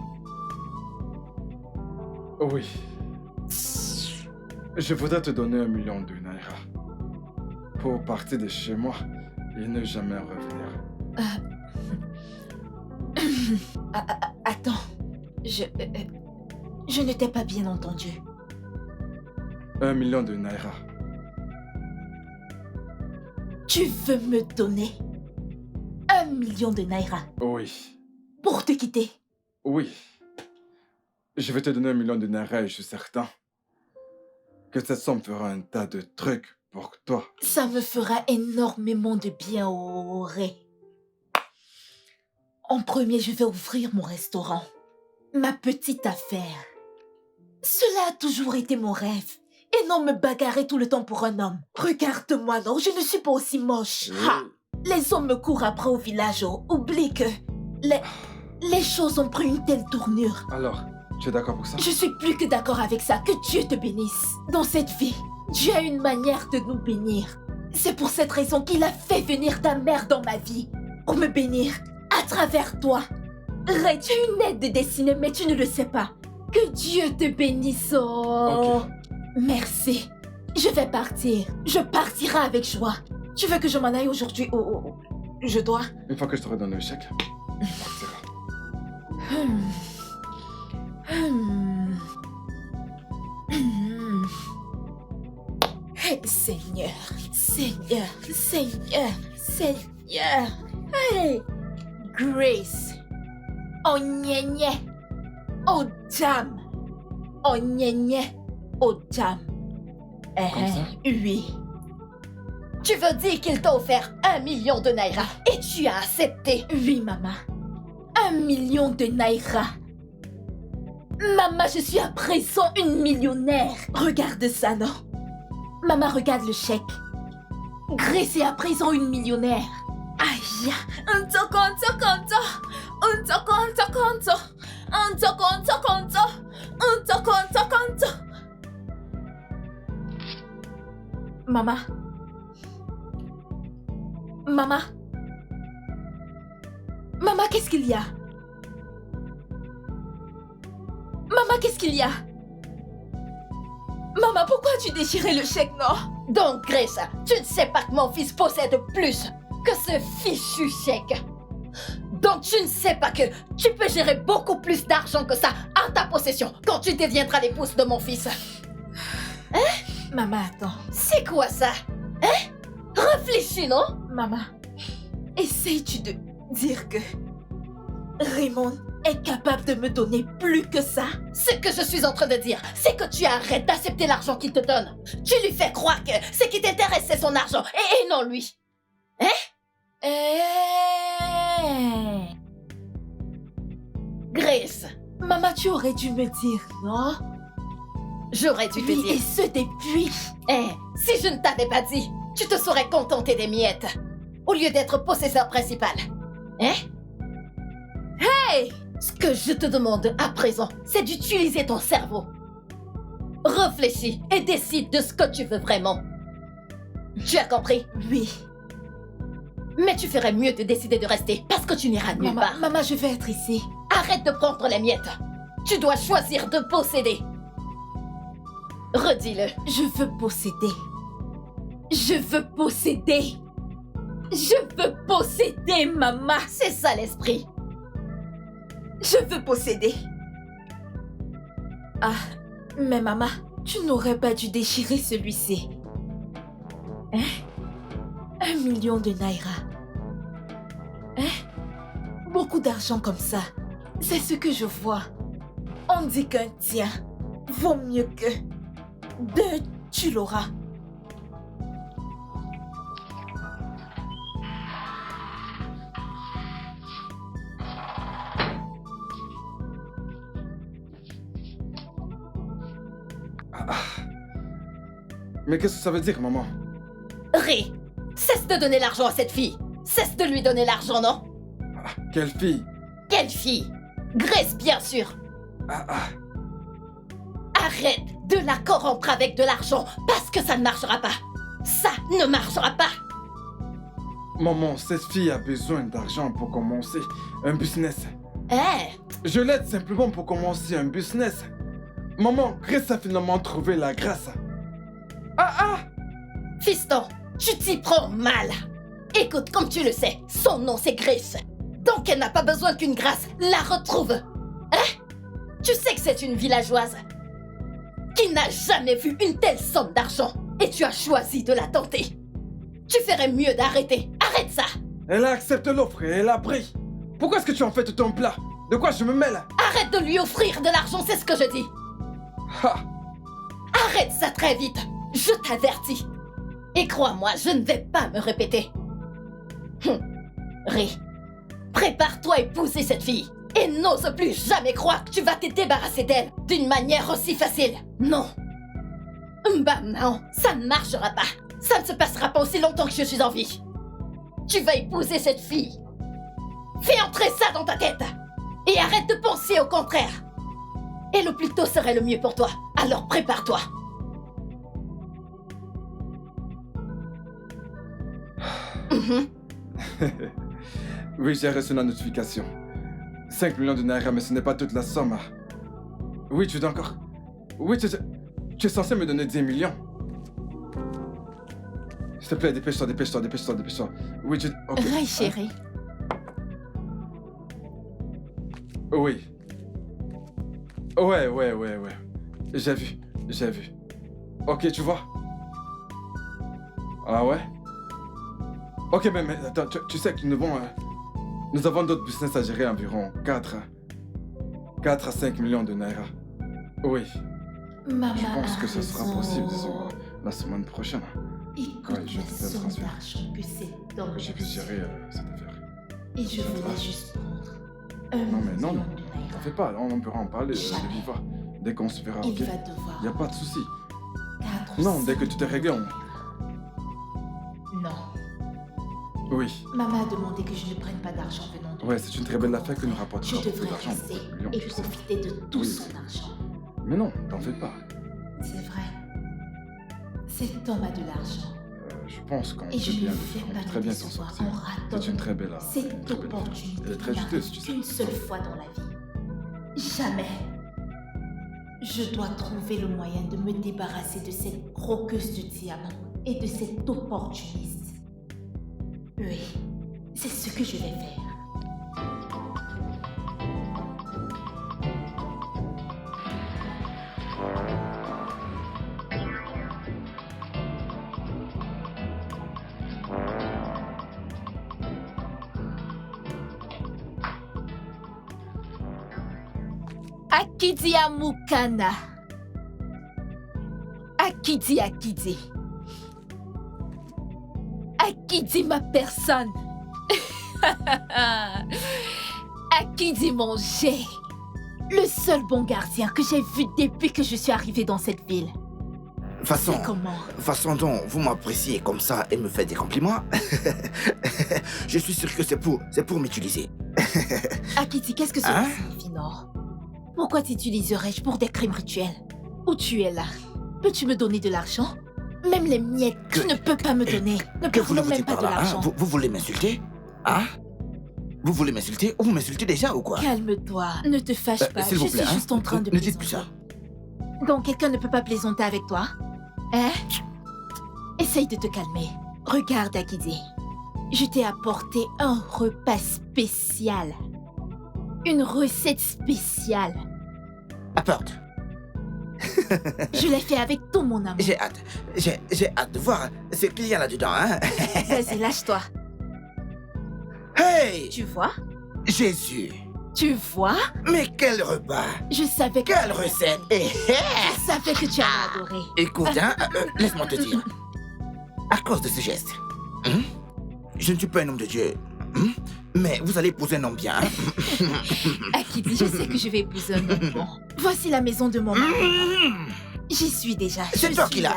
S4: Oui. Je voudrais te donner 1 million de naira pour partir de chez moi et ne jamais revenir.
S1: Attends, je ne t'ai pas bien entendu.
S4: 1 million de naira.
S1: Tu veux me donner 1 million de naira
S4: Oui.
S1: pour te quitter?
S4: Oui. Je vais te donner 1 million de naira et je suis certain que cette somme fera un tas de trucs pour toi.
S1: Ça me fera énormément de bien au Ray. En premier, je vais ouvrir mon restaurant. Ma petite affaire. Cela a toujours été mon rêve. Et non me bagarrer tout le temps pour un homme. Regarde-moi, non, je ne suis pas aussi moche.
S4: Oui.
S1: Ha! Les hommes me courent après au village. Oh. Oublie que les choses ont pris une telle tournure.
S4: Alors, tu es d'accord pour ça?
S1: Je suis plus que d'accord avec ça. Que Dieu te bénisse. Dans cette vie, Dieu a une manière de nous bénir. C'est pour cette raison qu'il a fait venir ta mère dans ma vie. Pour me bénir à travers toi. Ray, tu es une aide de dessinée, mais tu ne le sais pas. Que Dieu te bénisse. Oh.
S4: Ok.
S1: Merci. Je vais partir. Je partirai avec joie. Tu veux que je m'en aille aujourd'hui? Oh. Je dois.
S4: Une fois que je t'aurai donné le chèque, on partira.
S1: Hey, Seigneur, Seigneur, Seigneur, Seigneur. Hey, Grace. Oh, gna. Oh, jam. Oh, gna. Oh, jam.
S4: Comme ça?
S1: Oui.
S6: Tu veux dire qu'il t'a offert 1 million de naira et tu as accepté?
S1: Oui, maman. 1 million de naira. Maman, je suis à présent une millionnaire. Regarde ça, non? Maman, regarde le chèque. Grace est à présent une millionnaire. Aïe. Maman. Maman. Maman, qu'est-ce qu'il y a? Maman, qu'est-ce qu'il y a? Maman, pourquoi tu déchirais le chèque, non?
S6: Donc, Grace, tu ne sais pas que mon fils possède plus que ce fichu chèque. Donc, tu ne sais pas que tu peux gérer beaucoup plus d'argent que ça en ta possession quand tu deviendras l'épouse de mon fils.
S1: Maman, attends.
S6: C'est quoi ça? Hein? Réfléchis, non?
S1: Maman, essayes-tu de dire que Raymond est capable de me donner plus que ça?
S6: Ce que je suis en train de dire, c'est que tu arrêtes d'accepter l'argent qu'il te donne. Tu lui fais croire que ce qui t'intéresse, c'est son argent et non lui. Grace,
S1: Maman, tu aurais dû me dire, non?
S6: j'aurais dû te
S1: Oui, et
S6: dire.
S1: ce depuis.
S6: Si je ne t'avais pas dit, tu te serais contenté des miettes au lieu d'être possesseur principal.
S1: Hey!
S6: Ce que je te demande à présent, c'est d'utiliser ton cerveau. Réfléchis et décide de ce que tu veux vraiment. Tu as compris?
S1: Oui.
S6: Mais tu ferais mieux de décider de rester parce que tu n'iras nulle part.
S1: Maman, je vais être ici.
S6: Arrête de prendre les miettes. Tu dois choisir de posséder. Redis-le.
S1: Je veux posséder. Je veux posséder. Je veux posséder, maman.
S6: C'est ça l'esprit.
S1: Je veux posséder. Ah, mais maman, tu n'aurais pas dû déchirer celui-ci. Hein? 1 million de naira. Hein? Beaucoup d'argent comme ça. C'est ce que je vois. On dit qu'un tien vaut mieux que 2, tu l'auras.
S4: Mais qu'est-ce que ça veut dire, maman?
S6: Ré, cesse de donner l'argent à cette fille. Cesse de lui donner l'argent, non?
S4: Quelle fille?
S6: Quelle fille? Grace, bien sûr. Arrête de la corrompre avec de l'argent parce que ça ne marchera pas. Ça ne marchera pas.
S4: Maman, cette fille a besoin d'argent pour commencer un business. Je l'aide simplement pour commencer un business. Maman, Grace a finalement trouvé la grâce.
S6: Fiston, tu t'y prends mal. Écoute, comme tu le sais, son nom c'est Grace. Donc elle n'a pas besoin qu'une grâce la retrouve. Tu sais que c'est une villageoise qui n'a jamais vu une telle somme d'argent et tu as choisi de la tenter. Tu ferais mieux d'arrêter. Arrête ça.
S4: Elle a accepté l'offre et elle a pris. Pourquoi est-ce que tu en fais tout ton plat? De quoi je me mêle?
S6: Arrête de lui offrir de l'argent, c'est ce que je dis. Arrête ça très vite. Je t'avertis. Et crois-moi, je ne vais pas me répéter. Ré, prépare-toi à épouser cette fille. Et n'ose plus jamais croire que tu vas te débarrasser d'elle d'une manière aussi facile. Non. Bah non, ça ne marchera pas. Ça ne se passera pas aussi longtemps que je suis en vie. Tu vas épouser cette fille. Fais entrer ça dans ta tête. Et arrête de penser au contraire. Et le plus tôt serait le mieux pour toi. Alors prépare-toi.
S4: Oui, j'ai reçu la notification. 5 millions de naira, mais ce n'est pas toute la somme. Oui, tu dois encore... Oui, tu es censé me donner 10 millions. S'il te plaît, dépêche-toi, dépêche-toi, dépêche-toi, dépêche-toi. Oui, ok.
S1: Ray, chérie.
S4: Oui. Ouais. J'ai vu. Ok, tu vois. Ah ouais? Ok, mais attends, tu sais que nous avons d'autres business à gérer, environ 4 à 5 millions de naira. Oui,
S1: Maman
S4: je pense que
S1: a
S4: ce sera
S1: raison.
S4: possible, disons, la semaine prochaine.
S1: Écoute,
S4: Ouais, je
S1: la
S4: te fais le
S1: somme
S4: transfert.
S1: d'argent que cet homme
S4: Que je puisse gérer cette affaire.
S1: Et je voulais juste prendre un
S4: Non, mais non,
S1: million de naira.
S4: t'en fais pas, on pourra en parler de
S1: Jamais.
S4: vive voix, dès qu'on se verra,
S1: Il
S4: ok?
S1: va devoir.
S4: Y a pas de souci.
S1: 4 ou
S4: Non,
S1: 5
S4: dès que tu t'es réglé,
S1: millions. Non.
S4: Oui.
S1: Maman a demandé que je ne prenne pas d'argent venant de
S4: Ouais,
S1: lui.
S4: c'est une très belle affaire qui nous
S1: Je
S4: rapportera beaucoup
S1: devrais
S4: d'argent,
S1: rester
S4: beaucoup de millions,
S1: et
S4: tu sais.
S1: profiter de tout
S4: Oui.
S1: son argent.
S4: Mais non, t'en fais pas.
S1: C'est vrai. Cet homme a de l'argent.
S4: Je pense qu'on
S1: Et
S4: peut
S1: je ne
S4: bien,
S1: fais
S4: on
S1: pas
S4: peut
S1: de
S4: très bien s'en
S1: décevoir
S4: sortir.
S1: en ratant
S4: C'est une très belle
S1: cette
S4: très belle affaire.
S1: opportunité
S4: Elle est très
S1: qui
S4: juteuse,
S1: n'arrive
S4: tu sais.
S1: qu'une seule fois dans la vie. Jamais. Je dois trouver le moyen de me débarrasser de cette croqueuse de diamants et de cet opportuniste. Oui, c'est ce que je vais faire. Akidi Amukana. Akidi. Akidi ma personne. Akidi mon jet. Le seul bon gardien que j'ai vu depuis que je suis arrivée dans cette ville.
S3: Façon,
S1: C'est comment?
S3: façon dont vous m'appréciez comme ça et me faites des compliments, je suis sûr que c'est pour m'utiliser.
S1: Akidi, qu'est-ce que cela
S3: Hein?
S1: signifie, non? Pourquoi t'utiliserais-je pour des crimes rituels? Où tu es là? Peux-tu me donner de l'argent? Même les miettes, tu ne peux pas me donner. Ne
S3: Que
S1: parlons
S3: voulez-vous
S1: même
S3: dire
S1: pas
S3: par
S1: de
S3: là, hein?
S1: l'argent.
S3: Vous voulez m'insulter? Hein? Vous voulez m'insulter ou vous m'insultez déjà ou quoi?
S1: Calme-toi, ne te fâche pas.
S3: S'il vous
S1: Je
S3: plaît,
S1: suis
S3: hein?
S1: juste en train de
S3: Ne dites plus ça.
S1: plaisanter. Donc quelqu'un ne peut pas plaisanter avec toi? Hein? Essaye de te calmer. Regarde, Akidi. Je t'ai apporté un repas spécial. Une recette spéciale.
S3: Apporte.
S1: Je l'ai fait avec tout mon amour.
S3: J'ai hâte. J'ai hâte de voir ce qu'il y a là-dedans, hein?
S1: Vas-y, lâche-toi.
S3: Hey!
S1: Tu vois?
S3: Jésus!
S1: Tu vois?
S3: Mais quel repas!
S1: Je savais que...
S3: Quelle recette!
S1: Je savais que tu allais adorer.
S3: Écoute, hein, laisse-moi te dire. À cause de ce geste, hein, je ne suis pas un homme de Dieu, hein, mais vous allez épouser un homme bien. Hein.
S1: Akidi, je sais que je vais épouser un homme bon. Voici la maison de mon mari. J'y suis déjà.
S3: C'est
S1: je
S3: toi
S1: suis
S3: qui l'as.
S1: là.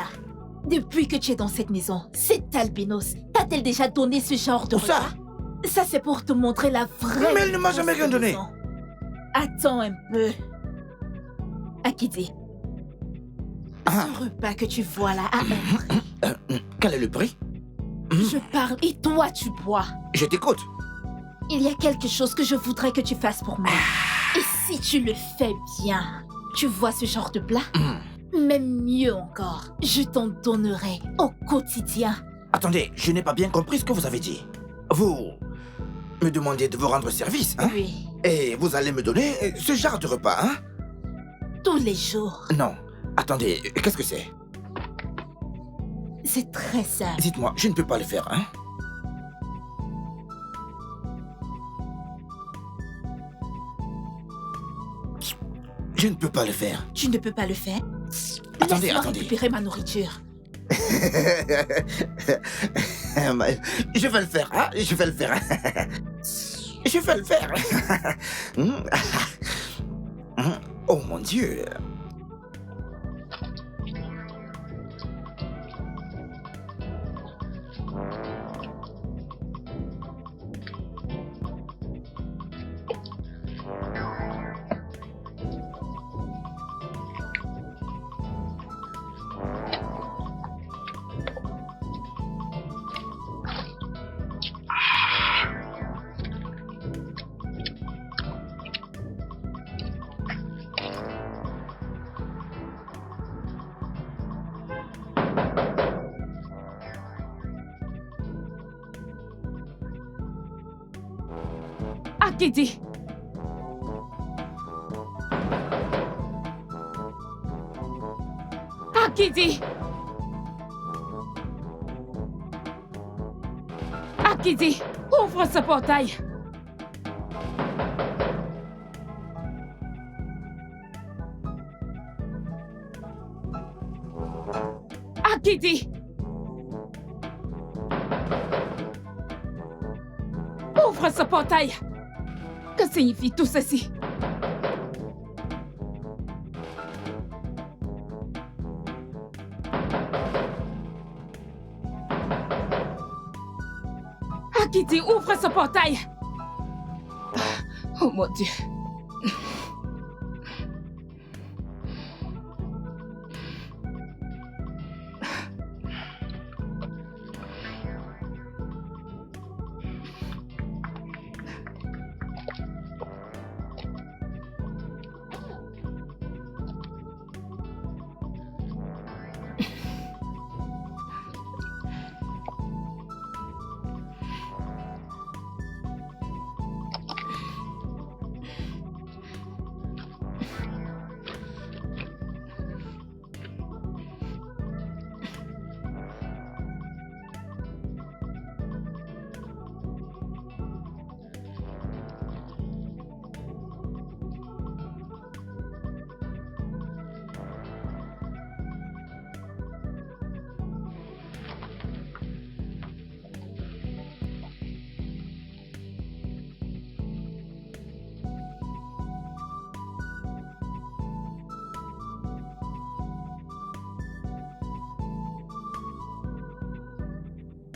S1: Depuis que tu es dans cette maison, cette albinos t'a-t-elle déjà donné ce genre de
S3: Où ça?
S1: repas? Ça, c'est pour te montrer la vraie...
S3: Mais elle ne m'a jamais rien donné.
S1: maison. Attends un peu. Akidi,
S3: Ah,
S1: ce repas que tu vois là a un prix.
S3: quel est le prix?
S1: Je parle et toi, tu bois.
S3: Je t'écoute.
S1: Il y a quelque chose que je voudrais que tu fasses pour moi. Et si tu le fais bien, tu vois ce genre de plat? Même mieux encore, je t'en donnerai au quotidien.
S3: Attendez, je n'ai pas bien compris ce que vous avez dit. Vous me demandez de vous rendre service, hein?
S1: Oui,
S3: Et vous allez me donner ce genre de repas, hein?
S1: tous les jours.
S3: Non. Attendez, qu'est-ce que c'est?
S1: C'est très simple.
S3: Dites-moi, je ne peux pas le faire, hein? Je ne peux pas le faire.
S1: Tu ne peux pas le faire?
S3: Attendez,
S1: Laisse-moi
S3: attendez.
S1: récupérer ma nourriture.
S3: Je vais le faire, hein? Je vais le faire. Je vais le faire. Oh mon Dieu.
S2: Akidi. Akidi. Akidi, ouvre ce portail. Akidi. Ouvre ce portail. Que signifie tout ceci? Akidi, ouvre ce portail. Oh mon Dieu.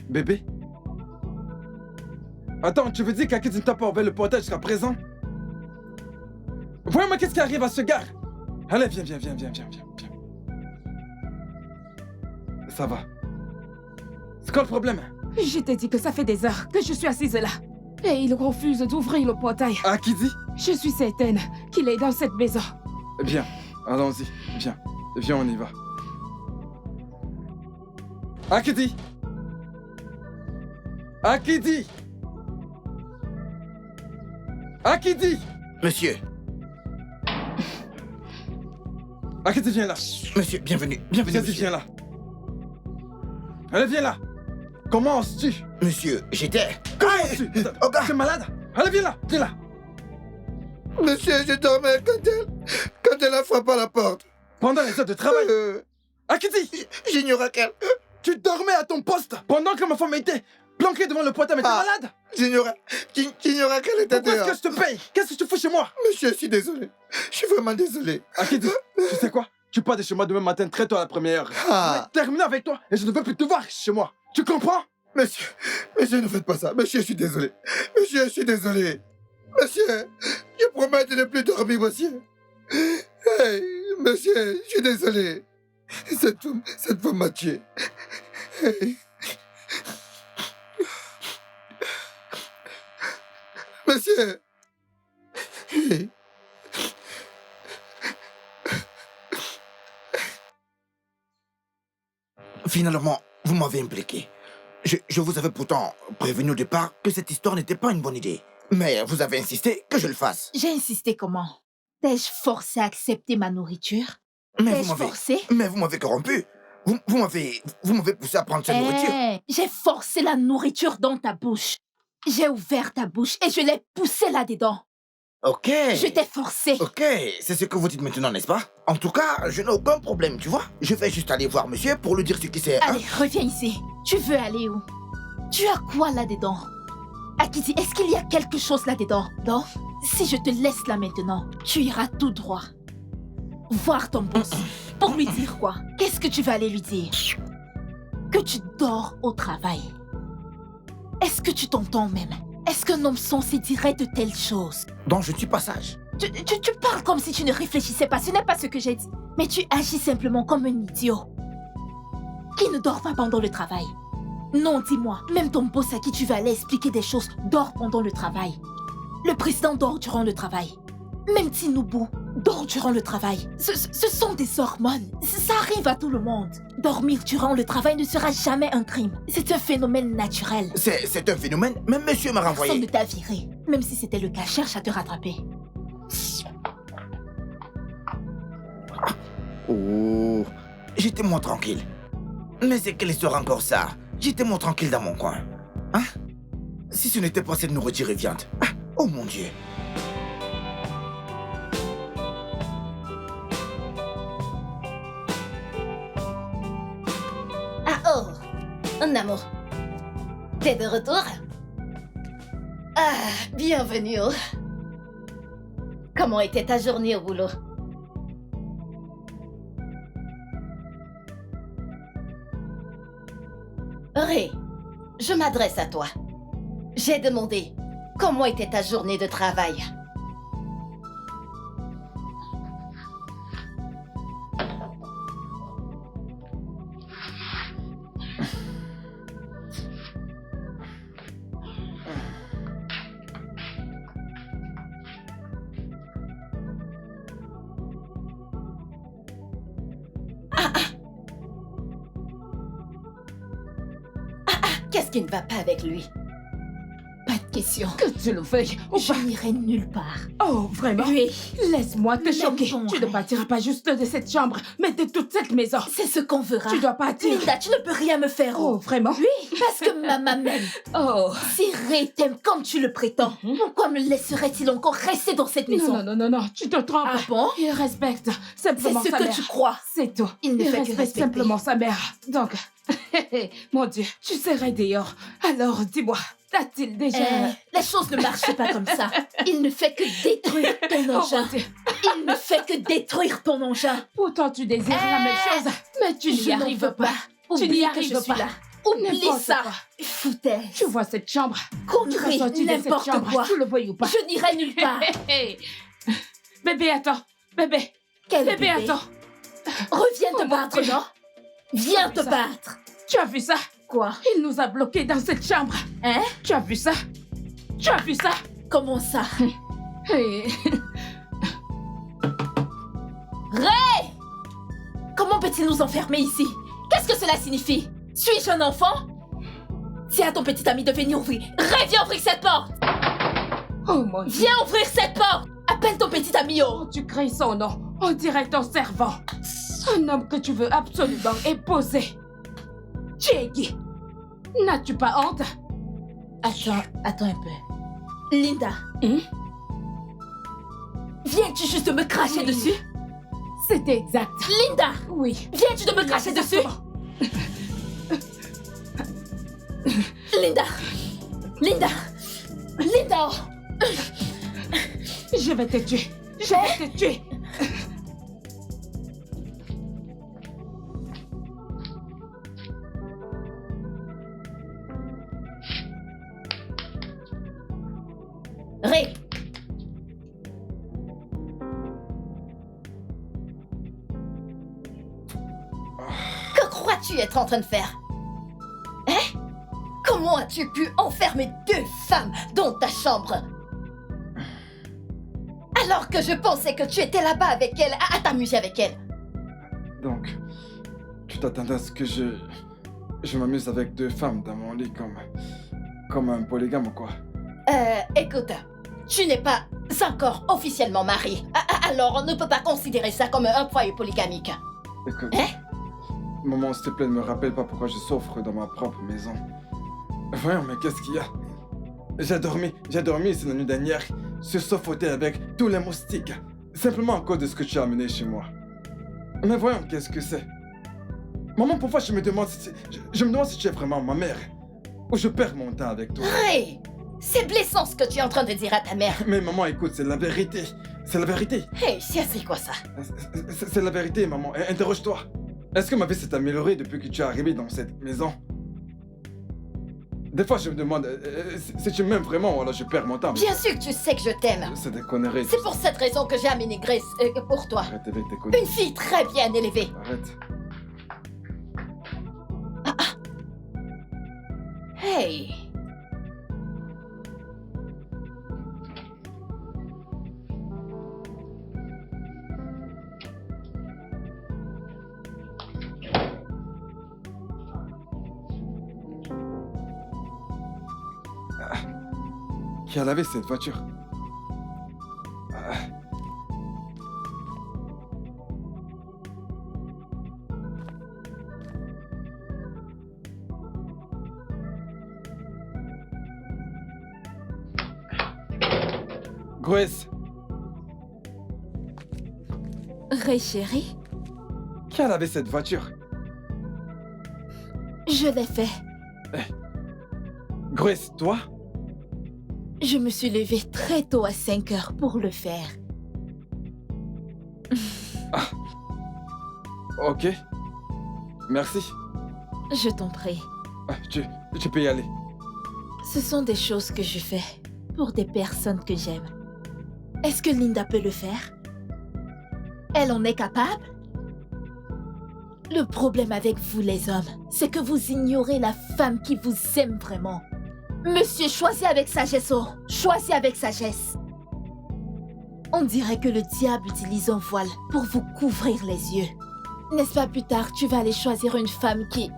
S4: Bébé? Attends, tu veux dire qu'Akidi ne t'a pas ouvert le portail jusqu'à présent? Vois-moi qu'est-ce qui arrive à ce gars! Allez, viens. Ça va. C'est quoi le problème?
S2: Je t'ai dit que ça fait des heures que je suis assise là. Et il refuse d'ouvrir le portail.
S4: Akidi?
S2: Je suis certaine qu'il est dans cette maison.
S4: Viens, allons-y. Viens, on y va. Akidi! Akidi! Akidi!
S3: Monsieur,
S4: Akidi, viens là.
S3: monsieur, bienvenue,
S4: Vas-y,
S3: monsieur.
S4: viens là. Allez, viens là. Comment oses-tu?
S3: Monsieur, j'étais...
S4: Comment oses-tu?
S3: Oh, gars.
S4: T'es malade? Allez, viens là.
S3: Monsieur, je dormais quand elle a frappé à la porte.
S4: Pendant les heures de travail. Akidi!
S3: J'ignorais qu'elle...
S4: Tu dormais à ton poste pendant que ma femme était planquée devant le portail, mais t'es malade?
S3: J'ignorais qu'elle était
S4: Pourquoi est-ce
S3: dehors.
S4: que je te paye? Qu'est-ce que tu fous chez moi?
S3: Monsieur, je suis désolé. Je suis vraiment désolé.
S4: Akidi, tu sais quoi? Tu pars de chez moi demain matin très tôt à la première heure.
S3: Ah.
S4: Je vais terminer avec toi et je ne veux plus te voir chez moi. Tu comprends?
S3: Monsieur, ne faites pas ça. Monsieur, je suis désolé. Monsieur, je suis désolé. Monsieur, je promets de ne plus dormir, monsieur. Hey, monsieur, je suis désolé. Cette femme m'a tué. Hey. Monsieur. Hey. Finalement, vous m'avez impliqué. Je vous avais pourtant prévenu au départ que cette histoire n'était pas une bonne idée. Mais vous avez insisté que je le fasse.
S1: J'ai insisté comment? T'ai-je forcé à accepter ma nourriture?
S3: Mais
S1: T'ai-je forcé?
S3: vous m'avez corrompu. Vous m'avez poussé à prendre cette nourriture.
S1: J'ai forcé la nourriture dans ta bouche. J'ai ouvert ta bouche et je l'ai poussée là-dedans.
S3: Ok.
S1: Je t'ai forcé.
S3: Ok, c'est ce que vous dites maintenant, n'est-ce pas? En tout cas, je n'ai aucun problème, tu vois. Je vais juste aller voir monsieur pour lui dire ce qui c'est. hein.
S1: Allez, reviens ici. Tu veux aller où? Tu as quoi là-dedans? Akidi, est-ce qu'il y a quelque chose là-dedans? Non? Si je te laisse là maintenant, tu iras tout droit. Voir ton boss. Pour lui dire quoi? Qu'est-ce que tu vas aller lui dire? Que tu dors au travail. Est-ce que tu t'entends même? Est-ce qu'un homme censé dirait de telles choses?
S3: Donc je suis pas sage.
S1: Tu parles comme si tu ne réfléchissais pas. Ce n'est pas ce que j'ai dit. Mais tu agis simplement comme un idiot. Qui ne dort pas pendant le travail. Non, dis-moi, même ton boss à qui tu vas aller expliquer des choses dort pendant le travail. Le président dort durant le travail. Même Tinubu dort durant le travail. Ce sont des hormones. Ça arrive à tout le monde. Dormir durant le travail ne sera jamais un crime. C'est un phénomène naturel.
S3: C'est un phénomène. Même monsieur m'a
S1: Personne ne
S3: renvoyé.
S1: t'a viré. Même si c'était le cas, cherche à te rattraper.
S3: Oh, j'étais-moi tranquille. Mais c'est quelle histoire encore ça? J'étais-moi tranquille dans mon coin. Hein? Si ce n'était pas cette nourriture éviante. Ah, oh mon Dieu.
S6: Ah oh, un amour. T'es de retour? Ah, bienvenue. Comment était ta journée au boulot? Ray, je m'adresse à toi. J'ai demandé comment était ta journée de travail. Qu'est-ce qui ne va pas avec lui?
S1: Pas de question.
S2: Que tu le veuilles ou
S1: Je
S2: pas.
S1: n'irai nulle part.
S2: Oh, vraiment?
S1: Oui,
S2: Laisse-moi te
S1: Même
S2: choquer.
S1: ton
S2: Tu ne
S1: rêve.
S2: partiras pas juste de cette chambre, mais de toute cette maison.
S1: c'est ce qu'on verra.
S2: Tu dois partir.
S1: Linda, tu ne peux rien me faire.
S2: Oh, vraiment?
S1: Oui, parce que maman m'aime.
S2: Oh.
S1: Si Ray t'aime comme tu le prétends, pourquoi me laisserait-il encore rester dans cette maison?
S2: Non, non, non, non, non, tu te trompes.
S1: Ah bon?
S2: Il respecte
S1: C'est
S2: simplement
S1: ce
S2: sa
S1: que
S2: mère.
S1: tu crois.
S2: C'est tout.
S1: Il ne fait que
S2: respecte
S1: respecter.
S2: simplement sa mère. Donc, mon Dieu, tu serais dehors. Alors, dis-moi, a-t-il déjà...
S1: Les choses ne marchent pas comme ça. Il ne fait que détruire ton
S2: Oh,
S1: engin.
S2: mon Dieu.
S1: Il ne fait que détruire ton engin.
S2: Pourtant, tu désires la même chose, mais tu
S1: Je
S2: n'y
S1: n'en
S2: arrives
S1: veux
S2: pas. Tu
S1: Oublie
S2: n'y
S1: que je
S2: arrives
S1: suis
S2: pas.
S1: là. Oublie
S2: N'importe
S1: ça.
S2: quoi.
S1: Foutaise.
S2: Tu vois cette chambre?
S1: Connerie,
S2: Ressorti de cette
S1: n'importe
S2: chambre,
S1: quoi.
S2: tu le vois ou pas?
S1: Je n'irai nulle part.
S2: Hey. Bébé, attends. Bébé,
S1: Quel
S2: bébé, attends.
S1: Reviens
S2: Oh,
S1: te
S2: mon
S1: battre,
S2: Dieu.
S1: non? Viens te
S2: Ça.
S1: battre.
S2: Tu as vu ça?
S1: Quoi?
S2: Il nous a bloqués dans cette chambre.
S1: Hein?
S2: Tu as vu ça? Tu as vu ça?
S1: Comment ça?
S2: Hey.
S1: Comment peut-il nous enfermer ici? Qu'est-ce que cela signifie? Suis-je un enfant? C'est à ton petit ami de venir ouvrir. Ray, viens ouvrir cette porte!
S2: Oh mon Dieu.
S1: Viens ouvrir cette porte! Appelle ton petit ami, oh!
S2: Oh, tu cries son nom. On dirait ton servant. Un homme que tu veux absolument épouser. Jiggy. N'as-tu pas honte?
S1: Attends un peu. Linda.
S2: Hein?
S1: Viens-tu juste de me cracher
S2: Oui.
S1: dessus?
S2: C'était exact.
S1: Linda!
S2: Oui.
S1: Viens-tu de me cracher dessus?
S2: Exactement.
S1: Linda! Linda! Linda!
S2: Je vais te tuer. Je vais te tuer.
S6: Ray! Que crois-tu être en train de faire? Hein? Comment as-tu pu enfermer 2 femmes dans ta chambre? Alors que je pensais que tu étais là-bas avec elle, à t'amuser avec elle.
S4: Donc, tu t'attendais à ce que je m'amuse avec 2 femmes dans mon lit comme un polygame ou quoi?
S6: Écoute, tu n'es pas encore officiellement marié. Alors on ne peut pas considérer ça comme un foyer polygamique.
S4: Écoute,
S6: Hein?
S4: maman, s'il te plaît, ne me rappelle pas pourquoi je souffre dans ma propre maison. Voyons, mais qu'est-ce qu'il y a? J'ai dormi ici la nuit dernière, sur ce fauteuil avec tous les moustiques, simplement à cause de ce que tu as amené chez moi. Mais voyons, qu'est-ce que c'est? Maman, pourquoi je me demande si tu es vraiment ma mère? Ou je perds mon temps avec toi?
S6: Ray, c'est blessant ce que tu es en train de dire à ta mère.
S4: Mais maman, écoute, c'est la vérité. C'est la vérité.
S6: Hey, c'est quoi ça?
S4: C'est la vérité, maman. Interroge-toi. Est-ce que ma vie s'est améliorée depuis que tu es arrivé dans cette maison? Des fois, je me demande si tu m'aimes vraiment ou alors je perds mon temps.
S6: Bien sûr que tu sais que je t'aime.
S4: C'est des conneries.
S6: C'est pour cette raison que j'ai amené Grace pour toi.
S4: Arrête avec tes conneries.
S6: Une fille très bien élevée.
S4: Arrête.
S6: Hey.
S4: Qui a lavé cette voiture? Grace,
S1: Ray chérie,
S4: qui a lavé cette voiture?
S1: je l'ai fait.
S4: Grace, toi?
S1: Je me suis levée très tôt à 5 heures pour le faire.
S4: Ok. Merci.
S1: Je t'en prie.
S4: Tu peux y aller.
S1: Ce sont des choses que je fais pour des personnes que j'aime. Est-ce que Linda peut le faire? Elle en est capable? Le problème avec vous les hommes, c'est que vous ignorez la femme qui vous aime vraiment. Monsieur, choisis avec sagesse, oh. Choisis avec sagesse. On dirait que le diable utilise un voile pour vous couvrir les yeux. N'est-ce pas plus tard, tu vas aller choisir une femme qui...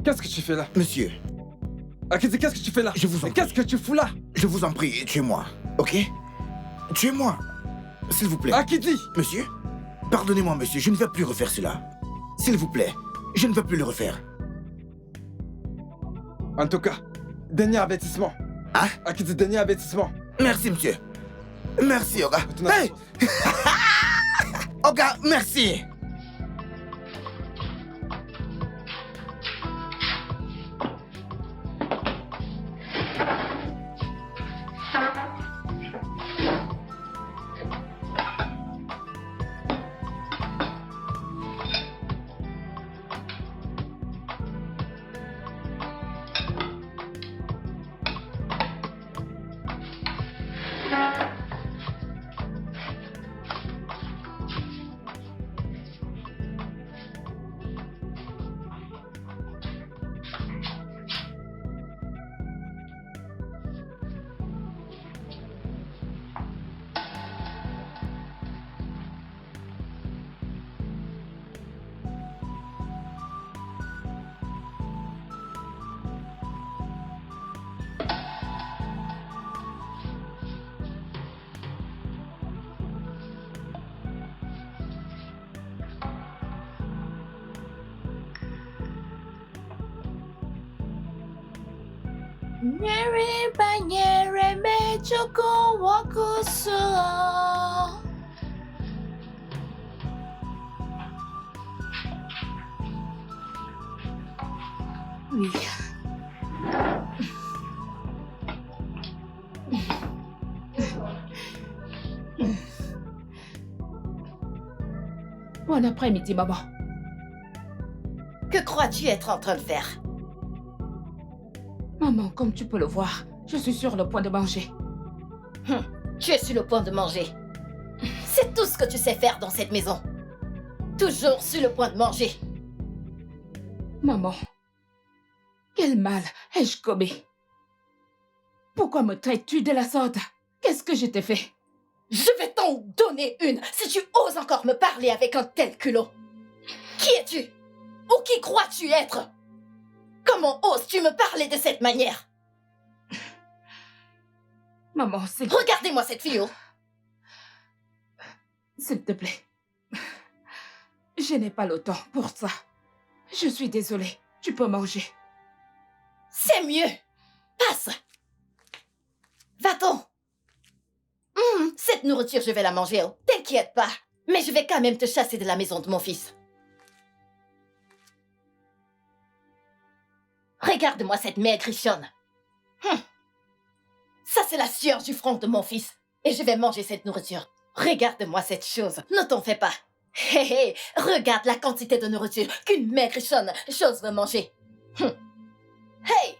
S4: Qu'est-ce que tu fais là?
S3: Monsieur,
S4: Akidi, qu'est-ce que tu fais là?
S3: Je vous en
S4: Mais qu'est-ce que tu fous là?
S3: je vous en prie, tuez-moi, ok? Tuez-moi, s'il vous plaît.
S4: Akidi!
S3: Monsieur, pardonnez-moi, monsieur, je ne vais plus refaire cela. S'il vous plaît, je ne vais plus le refaire.
S4: En tout cas, dernier avertissement.
S3: Hein?
S4: Akidi, dernier avertissement.
S3: Merci, monsieur. Merci, Oga.
S4: Maintenant,
S3: Hey! Oga, merci.
S1: Nyere banyere mechoko wakuso. Oui.
S2: Bon après-midi, maman.
S6: Que crois-tu être en train de faire?
S2: Maman, comme tu peux le voir, je suis sur le point de manger.
S6: Tu es sur le point de manger. C'est tout ce que tu sais faire dans cette maison. Toujours sur le point de manger.
S2: Maman, quel mal ai-je commis? Pourquoi me traites-tu de la sorte? Qu'est-ce que je t'ai fait?
S6: Je vais t'en donner une si tu oses encore me parler avec un tel culot. Qui es-tu? Ou qui crois-tu être? Comment oses-tu me parler de cette manière?
S2: Maman, s'il
S6: Regardez-moi cette fille, oh.
S2: te plaît. Je n'ai pas le temps pour ça. Je suis désolée. Tu peux manger.
S6: C'est mieux. Passe. Va-t'en. Cette nourriture, je vais la manger, oh. T'inquiète pas. Mais je vais quand même te chasser de la maison de mon fils. Regarde-moi cette maigrichonne. Ça, c'est la sueur du front de mon fils. Et je vais manger cette nourriture. Regarde-moi cette chose. Ne t'en fais pas. Hé hé, regarde la quantité de nourriture qu'une maigrichonne chose veut manger. Hey,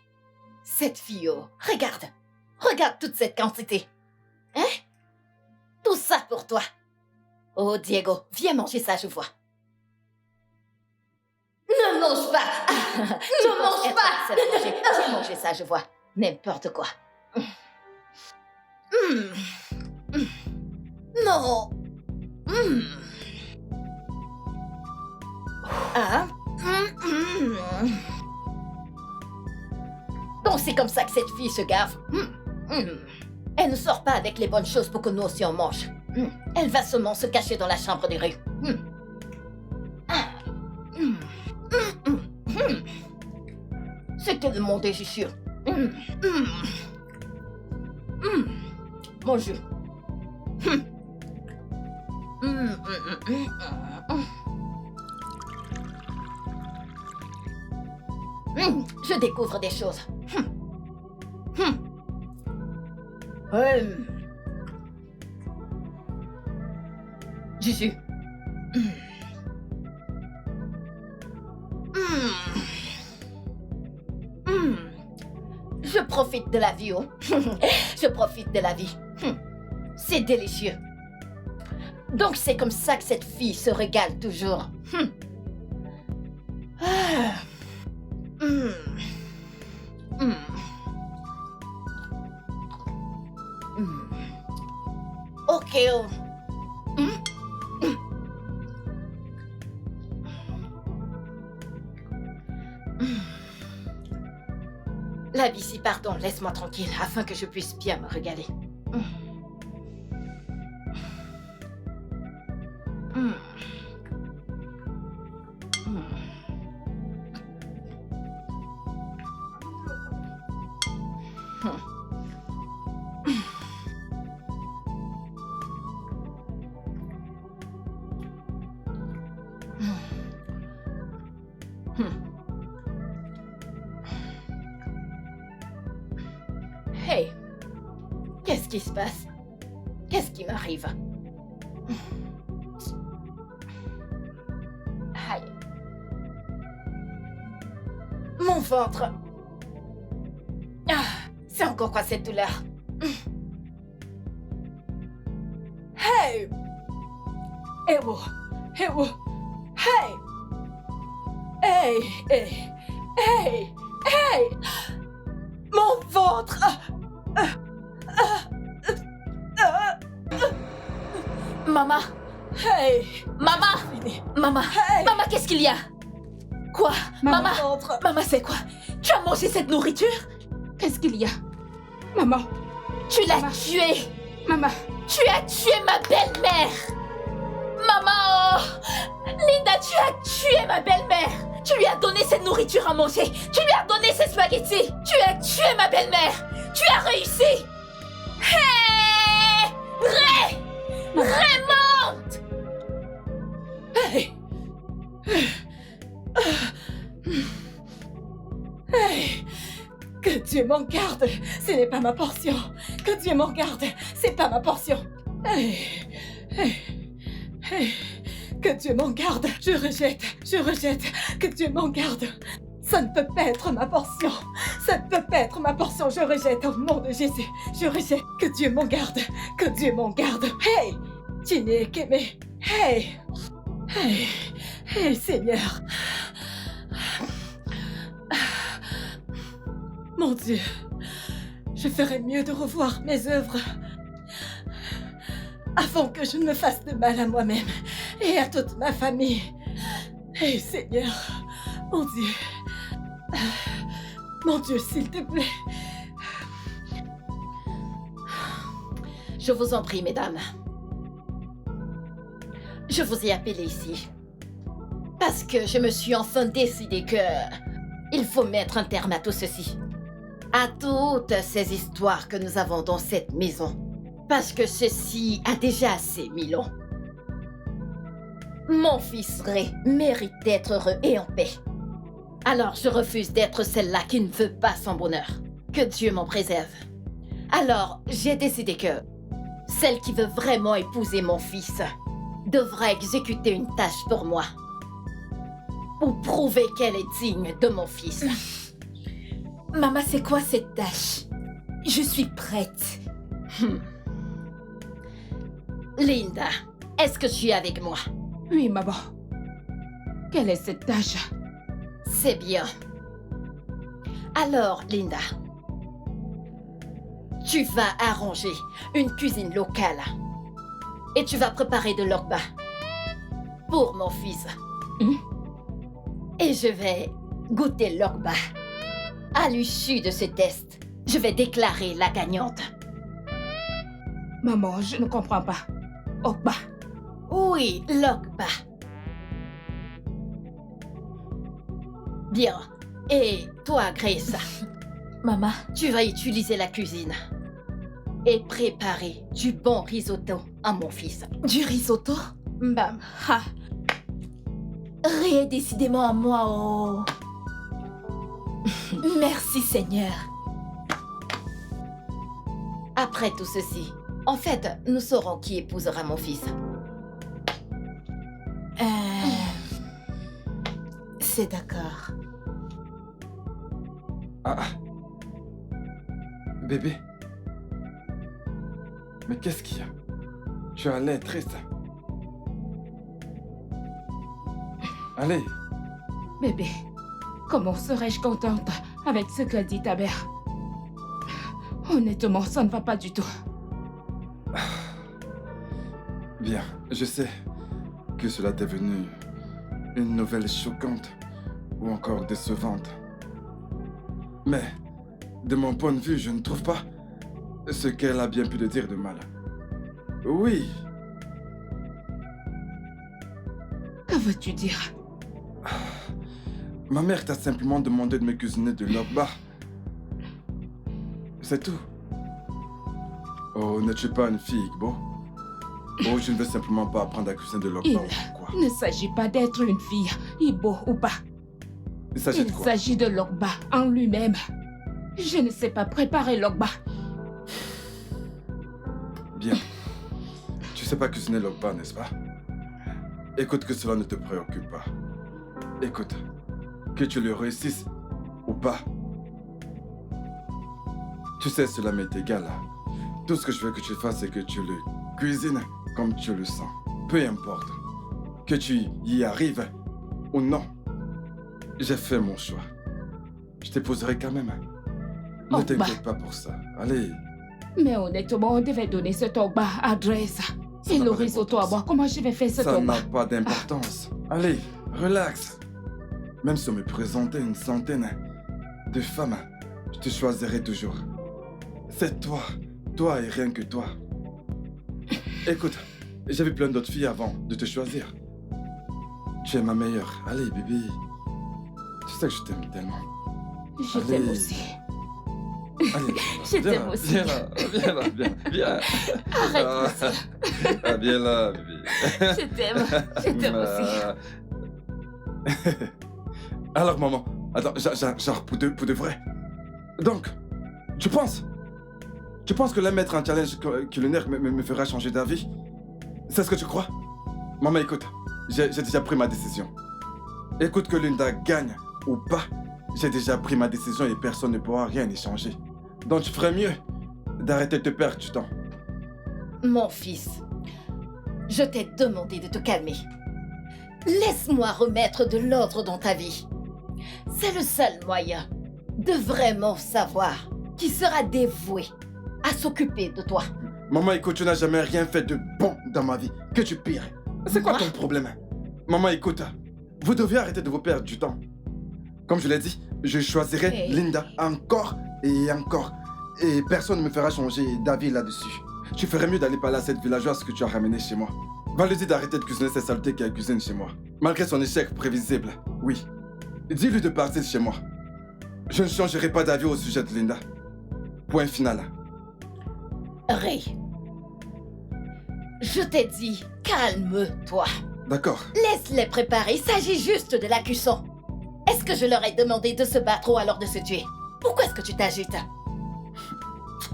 S6: cette fille, oh, regarde. Regarde toute cette quantité. Hein? Tout ça pour toi. Oh, Diego, viens manger ça, je vois. Ne mange pas. Ne mange pas. Viens manger ça, je vois. N'importe quoi. Non. Ah. Donc c'est comme ça que cette fille se gave. Elle ne sort pas avec les bonnes choses pour que nous aussi on mange. Elle va seulement se cacher dans la chambre des rues. C'était de mon désir. Bonjour. Je découvre des choses. Juju. Je profite de la vie, oh. Je profite de la vie. C'est délicieux. Donc c'est comme ça que cette fille se régale toujours. Ok, oh. La Bici, pardon, laisse-moi tranquille afin que je puisse bien me régaler. Hey, qu'est-ce qui se passe? Qu'est-ce qui m'arrive? Aïe. Mon ventre. Ah, c'est encore quoi cette douleur? Hey!
S2: Ewo! Ewo! Hey! Hey! Hey! Hey! Hey! Mon ventre!
S1: Maman,
S2: Hey!
S1: maman, maman,
S2: Hey!
S1: maman, qu'est-ce qu'il y a? Quoi?
S2: Maman,
S1: Maman,
S2: ventre!
S1: maman, c'est quoi? Tu as mangé cette nourriture?
S2: Qu'est-ce qu'il y a? Maman!
S1: Tu l'as
S2: Maman.
S1: tuée!
S2: Maman!
S1: Tu as tué ma belle-mère! Maman! Oh! Linda, tu as tué ma belle-mère! Tu lui as donné cette nourriture à manger! Tu lui as donné ces spaghettis! Tu as tué ma belle-mère! Tu as réussi! Hey! Raymond!
S2: Hey! Hey! Que Dieu m'en garde! Ce n'est pas ma portion! Que Dieu m'en garde! C'est pas ma portion! Hey! Hey! Hey! Que Dieu m'en garde! Je rejette! Je rejette! Que Dieu m'en garde! Ça ne peut pas être ma portion! Ça ne peut pas être ma portion! Je rejette au nom de Jésus! Je rejette! Que Dieu m'en garde! Que Dieu m'en garde! Hey! Chinekeme! Hey! Hey! Hey, Seigneur! Mon Dieu!
S6: je ferais mieux de revoir mes œuvres avant que je ne me fasse de mal à moi-même et à toute ma famille. Et Seigneur, mon Dieu, s'il te plaît. Je vous en prie, mesdames. Je vous ai appelé ici parce que je me suis enfin décidé que il faut mettre un terme à tout ceci. À toutes ces histoires que nous avons dans cette maison. Parce que ceci a déjà assez mis long. Mon fils Ray mérite d'être heureux et en paix. Alors je refuse d'être celle-là qui ne veut pas son bonheur. Que Dieu m'en préserve. Alors j'ai décidé que celle qui veut vraiment épouser mon fils devra exécuter une tâche pour moi. Pour prouver qu'elle est digne de mon fils.
S1: Maman, c'est quoi cette tâche? Je suis prête.
S6: Linda, est-ce que tu es avec moi?
S2: Oui, maman. Quelle est cette tâche?
S6: C'est bien. Alors, Linda, tu vas arranger une cuisine locale et tu vas préparer de l'orba pour mon fils. Et je vais goûter l'orba. À l'issue de ce test, je vais déclarer la gagnante.
S2: Maman, je ne comprends pas. Okba.
S6: Oui, l'orba. Bien. Et toi, Grace,
S1: Maman,
S6: tu vas utiliser la cuisine et préparer du bon risotto à mon fils.
S1: du risotto?
S6: Bam.
S1: Ha! Ray est décidément à moi, oh. Merci, Seigneur.
S6: Après tout ceci, en fait, nous saurons qui épousera mon fils.
S1: C'est d'accord.
S4: Ah. Bébé. Mais qu'est-ce qu'il y a? Tu as l'air triste. Allez.
S2: Bébé, comment serais-je contente avec ce que dit ta mère? Honnêtement, ça ne va pas du tout.
S4: Bien, je sais que cela t'est venu une nouvelle choquante ou encore décevante. Mais, de mon point de vue, je ne trouve pas ce qu'elle a bien pu te dire de mal. Oui,
S2: Que veux-tu dire?
S4: ma mère t'a simplement demandé de me cuisiner de l'orba. C'est tout. Oh, n'es-tu pas une fille, Igbo? Oh, je ne veux simplement pas apprendre à cuisiner de l'orba.
S2: Il
S4: Quoi?
S2: ne s'agit pas d'être une fille, Ibo ou pas.
S4: Il s'agit de
S2: Il
S4: quoi?
S2: s'agit de l'Okba en lui-même. Je ne sais pas préparer l'Okba.
S4: Bien. Tu sais pas cuisiner l'orba, n'est-ce pas? Écoute, que cela ne te préoccupe pas. Écoute, que tu le réussisses ou pas. Tu sais, cela m'est égal. Tout ce que je veux que tu fasses, c'est que tu le cuisines comme tu le sens. Peu importe. Que tu y arrives ou non. J'ai fait mon choix. Je t'épouserai quand même. Ne
S2: Oh,
S4: t'inquiète pas pour ça. Allez.
S2: Mais honnêtement, on devait donner cet Okba à Dressa.
S4: Ça
S2: Et
S4: n'a
S2: le
S4: pas
S2: risotto à
S4: d'importance.
S2: boire, comment je vais faire cet
S4: Ça
S2: Okba?
S4: n'a pas d'importance. Allez, relax. Même si on me présentait une centaine de femmes, je te choisirai toujours. C'est toi. Toi et rien que toi. Écoute, j'ai vu plein d'autres filles avant de te choisir. Tu es ma meilleure. Allez, bébé. Tu sais que je t'aime tellement.
S2: Je t'aime
S4: Allez.
S2: aussi.
S4: Allez,
S2: Je
S4: viens
S2: t'aime
S4: là,
S2: aussi.
S4: Viens là, viens là, viens.
S2: Arrête.
S4: Ah, viens là, bébé.
S2: Je t'aime. Je t'aime aussi.
S4: Alors, maman, attends, genre pour de vrai. Donc, tu penses que là mettre un challenge culinaire me fera changer d'avis? C'est ce que tu crois? Maman, écoute, j'ai déjà pris ma décision. Écoute, que Linda gagne ou pas, j'ai déjà pris ma décision et personne ne pourra rien y changer. Donc, tu ferais mieux d'arrêter de te perdre du temps.
S6: Mon fils, je t'ai demandé de te calmer. Laisse-moi remettre de l'ordre dans ta vie. C'est le seul moyen de vraiment savoir qui sera dévoué à s'occuper de toi.
S4: Maman, écoute, tu n'as jamais rien fait de bon dans ma vie. Que tu pires. C'est quoi
S6: Moi?
S4: ton problème? Maman, écoute, vous devez arrêter de vous perdre du temps. Comme je l'ai dit, je choisirai
S6: Hey.
S4: Linda encore et encore. Et personne ne me fera changer d'avis là-dessus. Tu ferais mieux d'aller parler à cette villageoise que tu as ramenée chez moi. Va lui dire d'arrêter de cuisiner ces saletés qu'elle cuisine chez moi. Malgré son échec prévisible, oui. Dis-lui de partir chez moi. Je ne changerai pas d'avis au sujet de Linda. Point final.
S6: Ray, je t'ai dit, calme-toi.
S4: D'accord.
S6: Laisse-les préparer, il s'agit juste de la cuisson. Est-ce que je leur ai demandé de se battre ou alors de se tuer? Pourquoi est-ce que tu t'agites?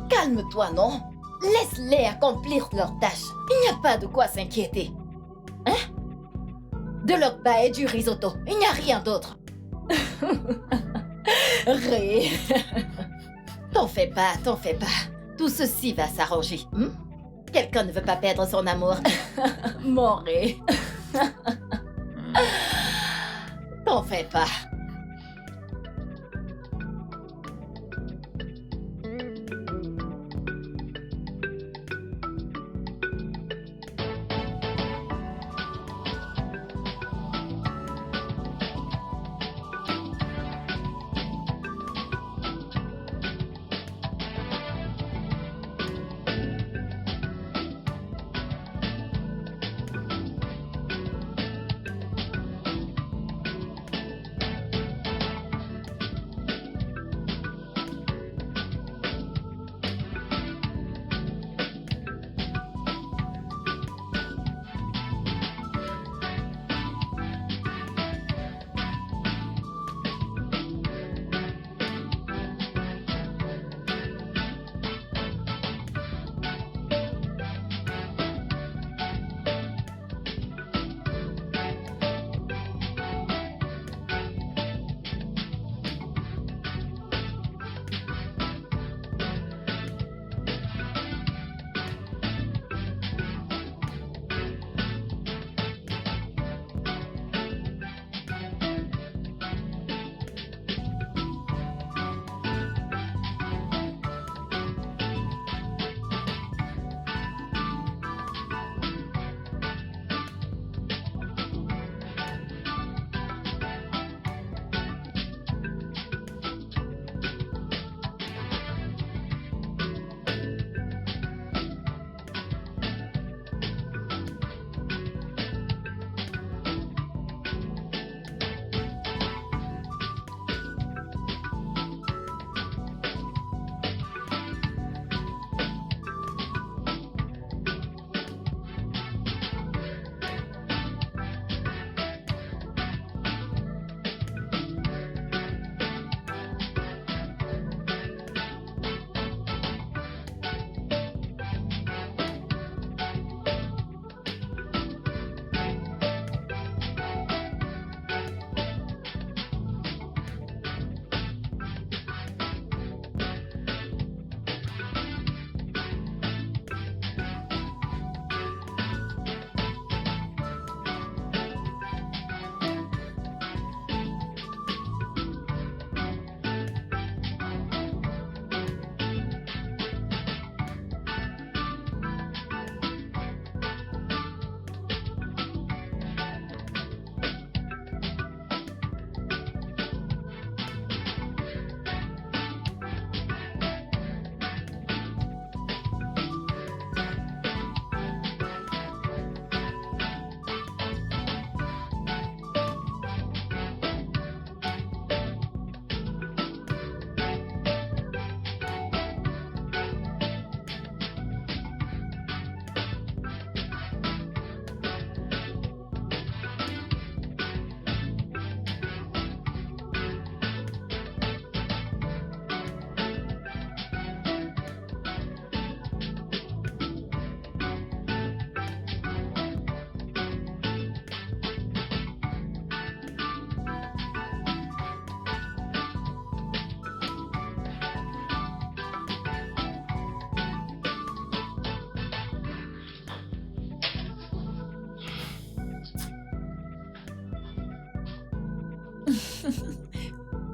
S6: Calme-toi, non? Laisse-les accomplir leur tâche. Il n'y a pas de quoi s'inquiéter. Hein? De l'okpa et du risotto, il n'y a rien d'autre. Ray, t'en fais pas, t'en fais pas. Tout ceci va s'arranger. Quelqu'un ne veut pas perdre son amour. Mon Ray. T'en fais pas.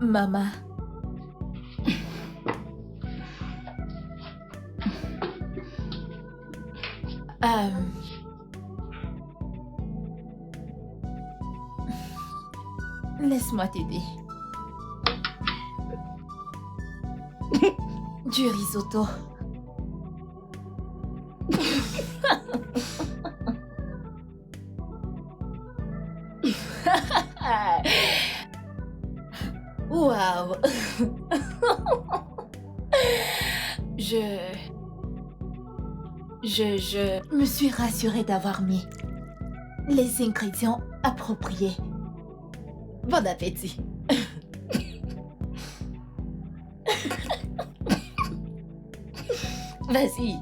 S1: Maman, Laisse-moi t'aider. Du risotto.
S6: Waouh.
S1: Je me suis rassurée d'avoir mis les ingrédients appropriés.
S6: Bon appétit. Vas-y.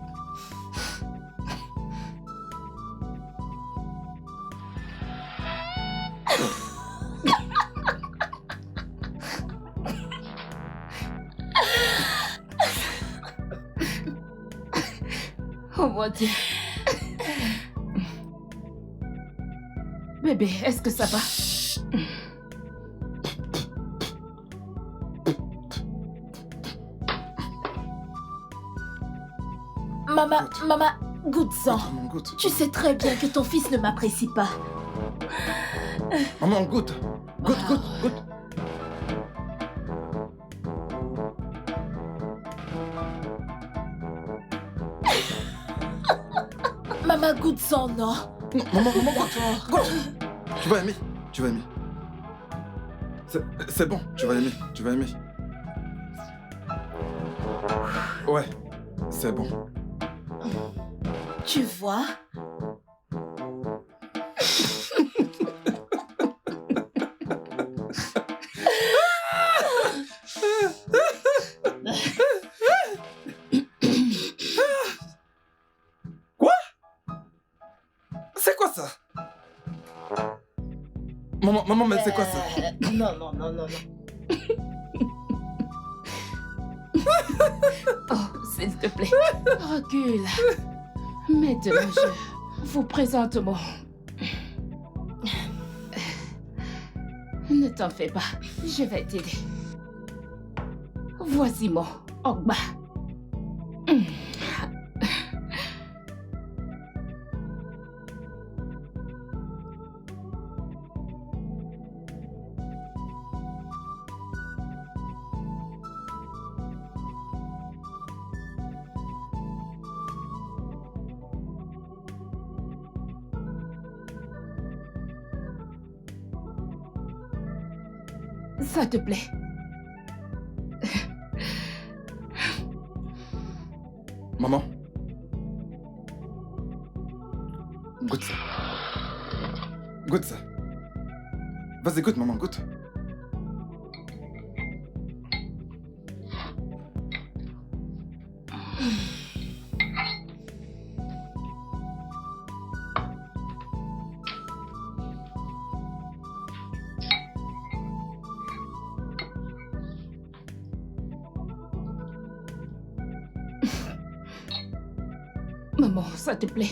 S2: Oh mon Dieu. Bébé, est-ce que ça va?
S1: Maman, goûte-en.
S4: Maman, goûte.
S1: Tu sais très bien que ton fils ne m'apprécie pas.
S4: Maman, goûte. Goûte, goûte, goûte.
S1: Maman, goûte-en, non?
S4: Non, maman, goûte. Goûte. Tu vas aimer. Tu vas aimer. C'est bon, tu vas aimer. Tu vas aimer. Ouais, c'est bon.
S1: Tu vois?
S4: Quoi? C'est quoi ça? Maman, mais c'est quoi ça?
S6: Non.
S2: Oh, s'il te plaît. Recule. Maintenant, je vous présente mon... Ne t'en fais pas, je vais t'aider. Voici mon Ogba. Ça te plaît?
S4: Maman. Goûte ça. Goûte ça. Vas-y, goûte, maman, goûte.
S2: Maman, ça te plaît?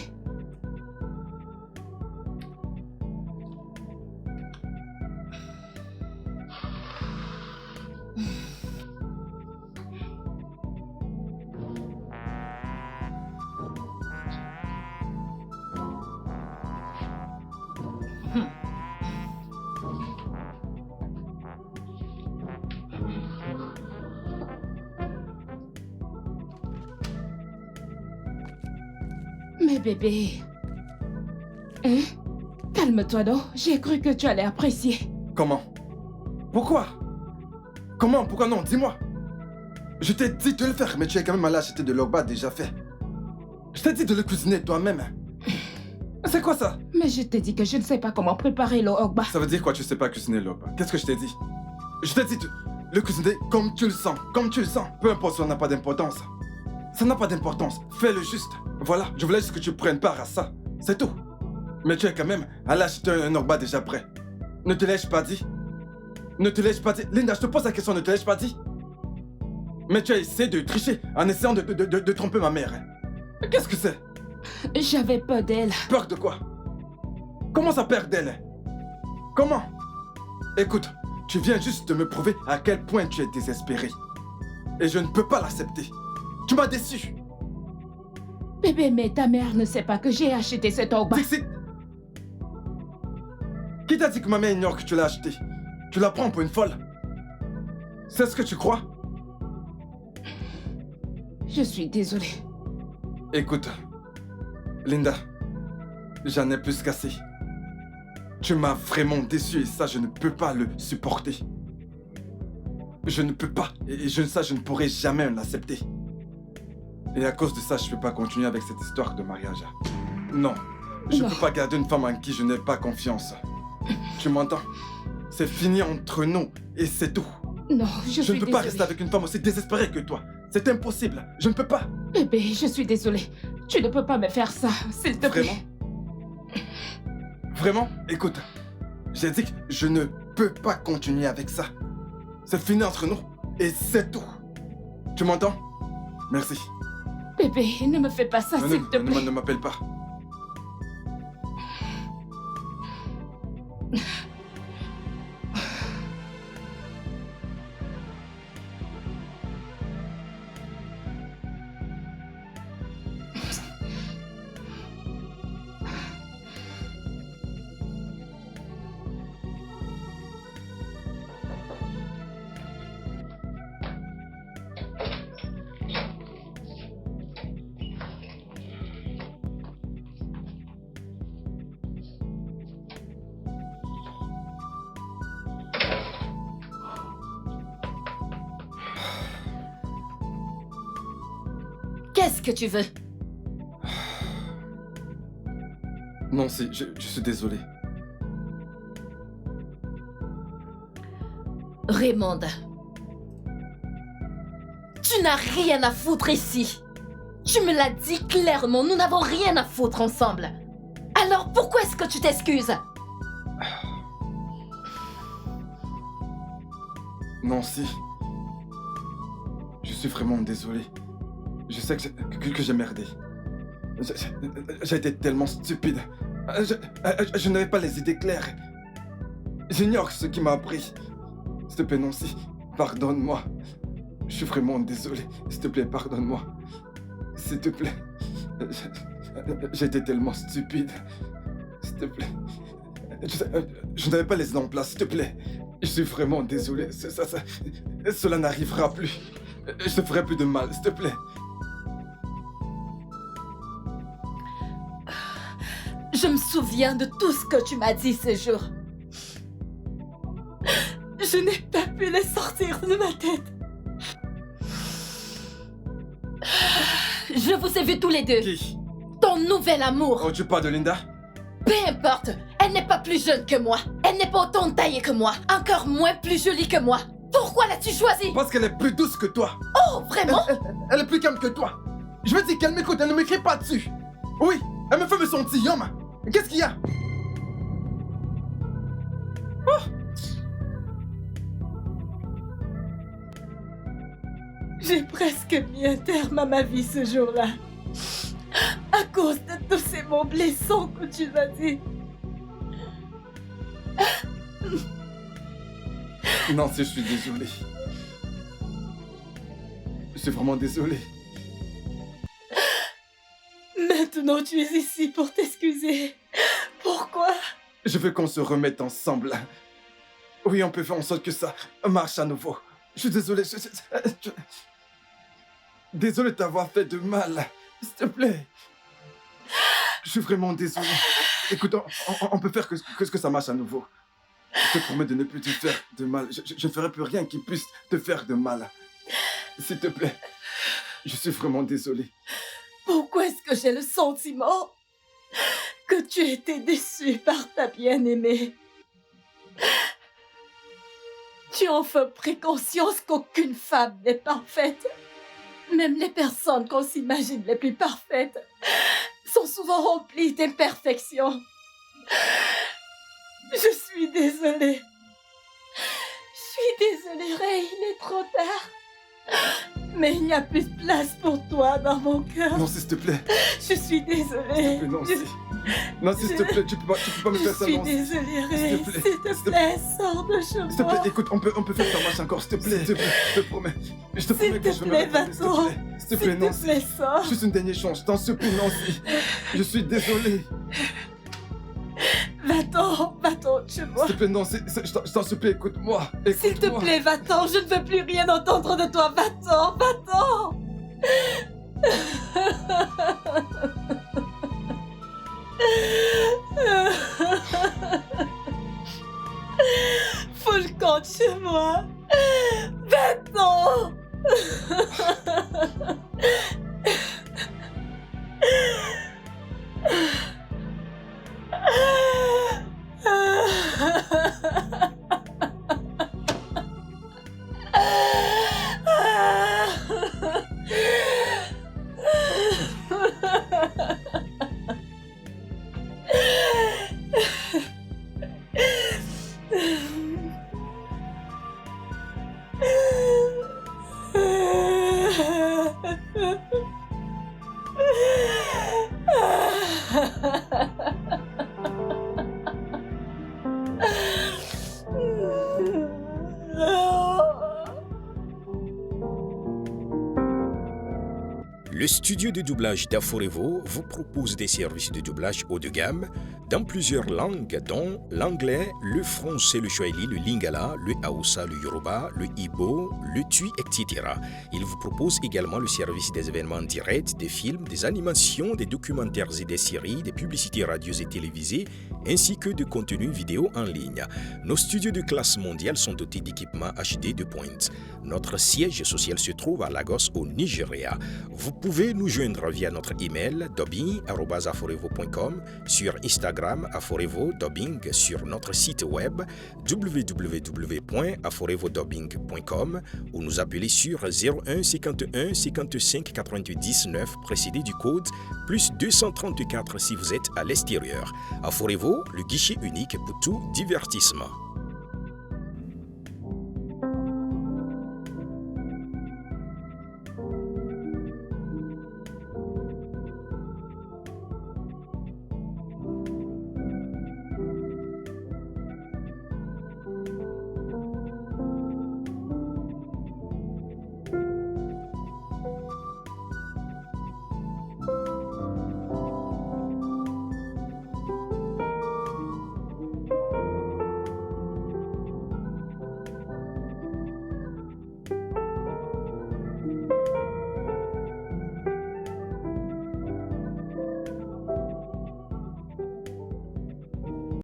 S2: Mais bébé... Hein? Calme-toi donc, j'ai cru que tu allais apprécier.
S4: Comment? Pourquoi? Comment? Pourquoi non? Dis-moi. Je t'ai dit de le faire, mais tu es quand même allé acheter de l'ogba déjà fait. Je t'ai dit de le cuisiner toi-même. C'est quoi ça?
S2: Mais je t'ai dit que je ne sais pas comment préparer le Ogba.
S4: Ça veut dire quoi, tu sais pas cuisiner l'ogba? Qu'est-ce que je t'ai dit? Je t'ai dit de le cuisiner comme tu le sens. Comme tu le sens. Peu importe, ça n'a pas d'importance. Ça n'a pas d'importance. Fais-le juste. Voilà, je voulais juste que tu prennes part à ça. C'est tout. Mais tu es quand même allé acheter un ogba déjà prêt. Ne te l'ai-je pas dit? Ne te l'ai-je pas dit? Linda, je te pose la question, ne te l'ai-je pas dit? Mais tu as essayé de tricher en essayant de tromper ma mère. Qu'est-ce que c'est?
S2: J'avais peur d'elle.
S4: Peur de quoi? Comment ça, peur d'elle? Comment? Écoute, tu viens juste de me prouver à quel point tu es désespéré. Et je ne peux pas l'accepter. Tu m'as déçu.
S2: Bébé, mais ta mère ne sait pas que j'ai acheté cet ogba.
S4: Dixit! Qui t'a dit que ma mère ignore que tu l'as acheté? Tu la prends pour une folle? C'est ce que tu crois?
S2: Je suis désolée.
S4: Écoute, Linda, j'en ai plus qu'assez. Tu m'as vraiment déçu et ça, je ne peux pas le supporter. Je ne peux pas, et ça, je ne pourrai jamais l'accepter. Et à cause de ça, je ne peux pas continuer avec cette histoire de mariage. Non, je ne
S2: Non.
S4: peux pas garder une femme en qui je n'ai pas confiance. Tu m'entends? C'est fini entre nous et c'est tout.
S2: Non, je
S4: Je
S2: suis
S4: ne peux
S2: désolée.
S4: pas rester avec une femme aussi désespérée que toi. C'est impossible. Je ne peux pas.
S2: Bébé, je suis désolée. Tu ne peux pas me faire ça, s'il te plaît.
S4: Vraiment? Vraiment? Écoute, j'ai dit que je ne peux pas continuer avec ça. C'est fini entre nous et c'est tout. Tu m'entends? Merci.
S2: Bébé, ne me fais pas ça,
S4: Ne,
S2: s'il te
S4: ne,
S2: plaît.
S4: ne m'appelle pas.
S6: Qu'est-ce que tu veux?
S4: Non, je suis désolé.
S6: Raymond, tu n'as rien à foutre ici. Tu me l'as dit clairement, nous n'avons rien à foutre ensemble. Alors pourquoi est-ce que tu t'excuses?
S4: Nancy, je suis vraiment désolé. Je sais que j'ai merdé. J'ai été tellement stupide. Je n'avais pas les idées claires. J'ignore ce qui m'a appris. S'il te plaît, Nancy, pardonne-moi. Je suis vraiment désolé. S'il te plaît, pardonne-moi. S'il te plaît. J'ai été tellement stupide. S'il te plaît. Je n'avais pas les idées en place, s'il te plaît. Je suis vraiment désolé. Cela n'arrivera plus. Je te ferai plus de mal, s'il te plaît.
S6: Je me souviens de tout ce que tu m'as dit ce jour. Je n'ai pas pu les sortir de ma tête. Je vous ai vus tous les deux.
S4: Qui?
S6: Ton nouvel amour.
S4: Oh, tu parles de Linda?
S6: Peu importe, elle n'est pas plus jeune que moi. Elle n'est pas autant taillée que moi. Encore moins plus jolie que moi. Pourquoi l'as-tu choisie?
S4: Parce qu'elle est plus douce que toi.
S6: Oh, vraiment?
S4: Elle est plus calme que toi. Je veux dire qu'elle m'écoute, elle ne m'écrit pas dessus. Oui, elle me fait me sentir homme. Qu'est-ce qu'il y a?
S6: J'ai presque mis un terme à ma vie ce jour-là. À cause de tous ces mots blessants que tu m'as dit.
S4: Non, je suis désolé. Je suis vraiment désolé.
S6: Maintenant, tu es ici pour t'excuser. Pourquoi?
S4: Je veux qu'on se remette ensemble. Oui, on peut faire en sorte que ça marche à nouveau. Je suis désolé. Désolé de t'avoir fait de mal. S'il te plaît. Je suis vraiment désolé. Écoute, on peut faire que ça marche à nouveau. Je te promets de ne plus te faire de mal. Je ne ferai plus rien qui puisse te faire de mal. S'il te plaît. Je suis vraiment désolé.
S6: Pourquoi est-ce que j'ai le sentiment que tu étais déçu par ta bien-aimée? Tu en fais pris conscience qu'aucune femme n'est parfaite. Même les personnes qu'on s'imagine les plus parfaites sont souvent remplies d'imperfections. Je suis désolée. Ray, il est trop tard. Mais il n'y a plus de place pour toi dans mon cœur.
S4: Non, s'il te plaît.
S6: Je suis désolée.
S4: Non,
S6: Je-
S4: c'est... Non, s'il te plaît, tu peux pas me faire ça, non.
S6: désolée,
S4: S'il te plaît, s'il te plaît,
S6: sors de chez
S4: s'il te plaît, écoute, on peut faire ta marche encore, s'il te plaît, je te promets. Je te promets que je vais me rattraper, s'il te plaît, non.
S6: sors.
S4: Juste une dernière chance, je t'en supplie, Nancy. Je suis désolé.
S6: Va-t'en chez moi.
S4: S'il te plaît, Nancy, je t'en supplie, écoute-moi.
S6: S'il te plaît, va-t'en, je ne veux plus rien entendre de toi. Va-t'en. Faut le compte chez moi. Va-t'en.
S7: Le studio de doublage d'Aforevo vous propose des services de doublage haut de gamme dans plusieurs langues dont l'anglais, le français, le swahili, le lingala, le hausa, le yoruba, le igbo, le tui, etc. Il vous propose également le service des événements directs, des films, des animations, des documentaires et des séries, des publicités radio et télévisées, ainsi que de contenus vidéo en ligne. Nos studios de classe mondiale sont dotés d'équipements HD de pointe. Notre siège social se trouve à Lagos, au Nigeria. Vous pouvez nous joindre via notre email dubbing@aforevo.com, sur Instagram Aforevo Dubbing, sur notre site web www.aforevodubbing.com ou nous appeler sur 01 51 55 90 9 précédé du code plus 234 si vous êtes à l'extérieur. Aforevo, le guichet unique pour tout divertissement.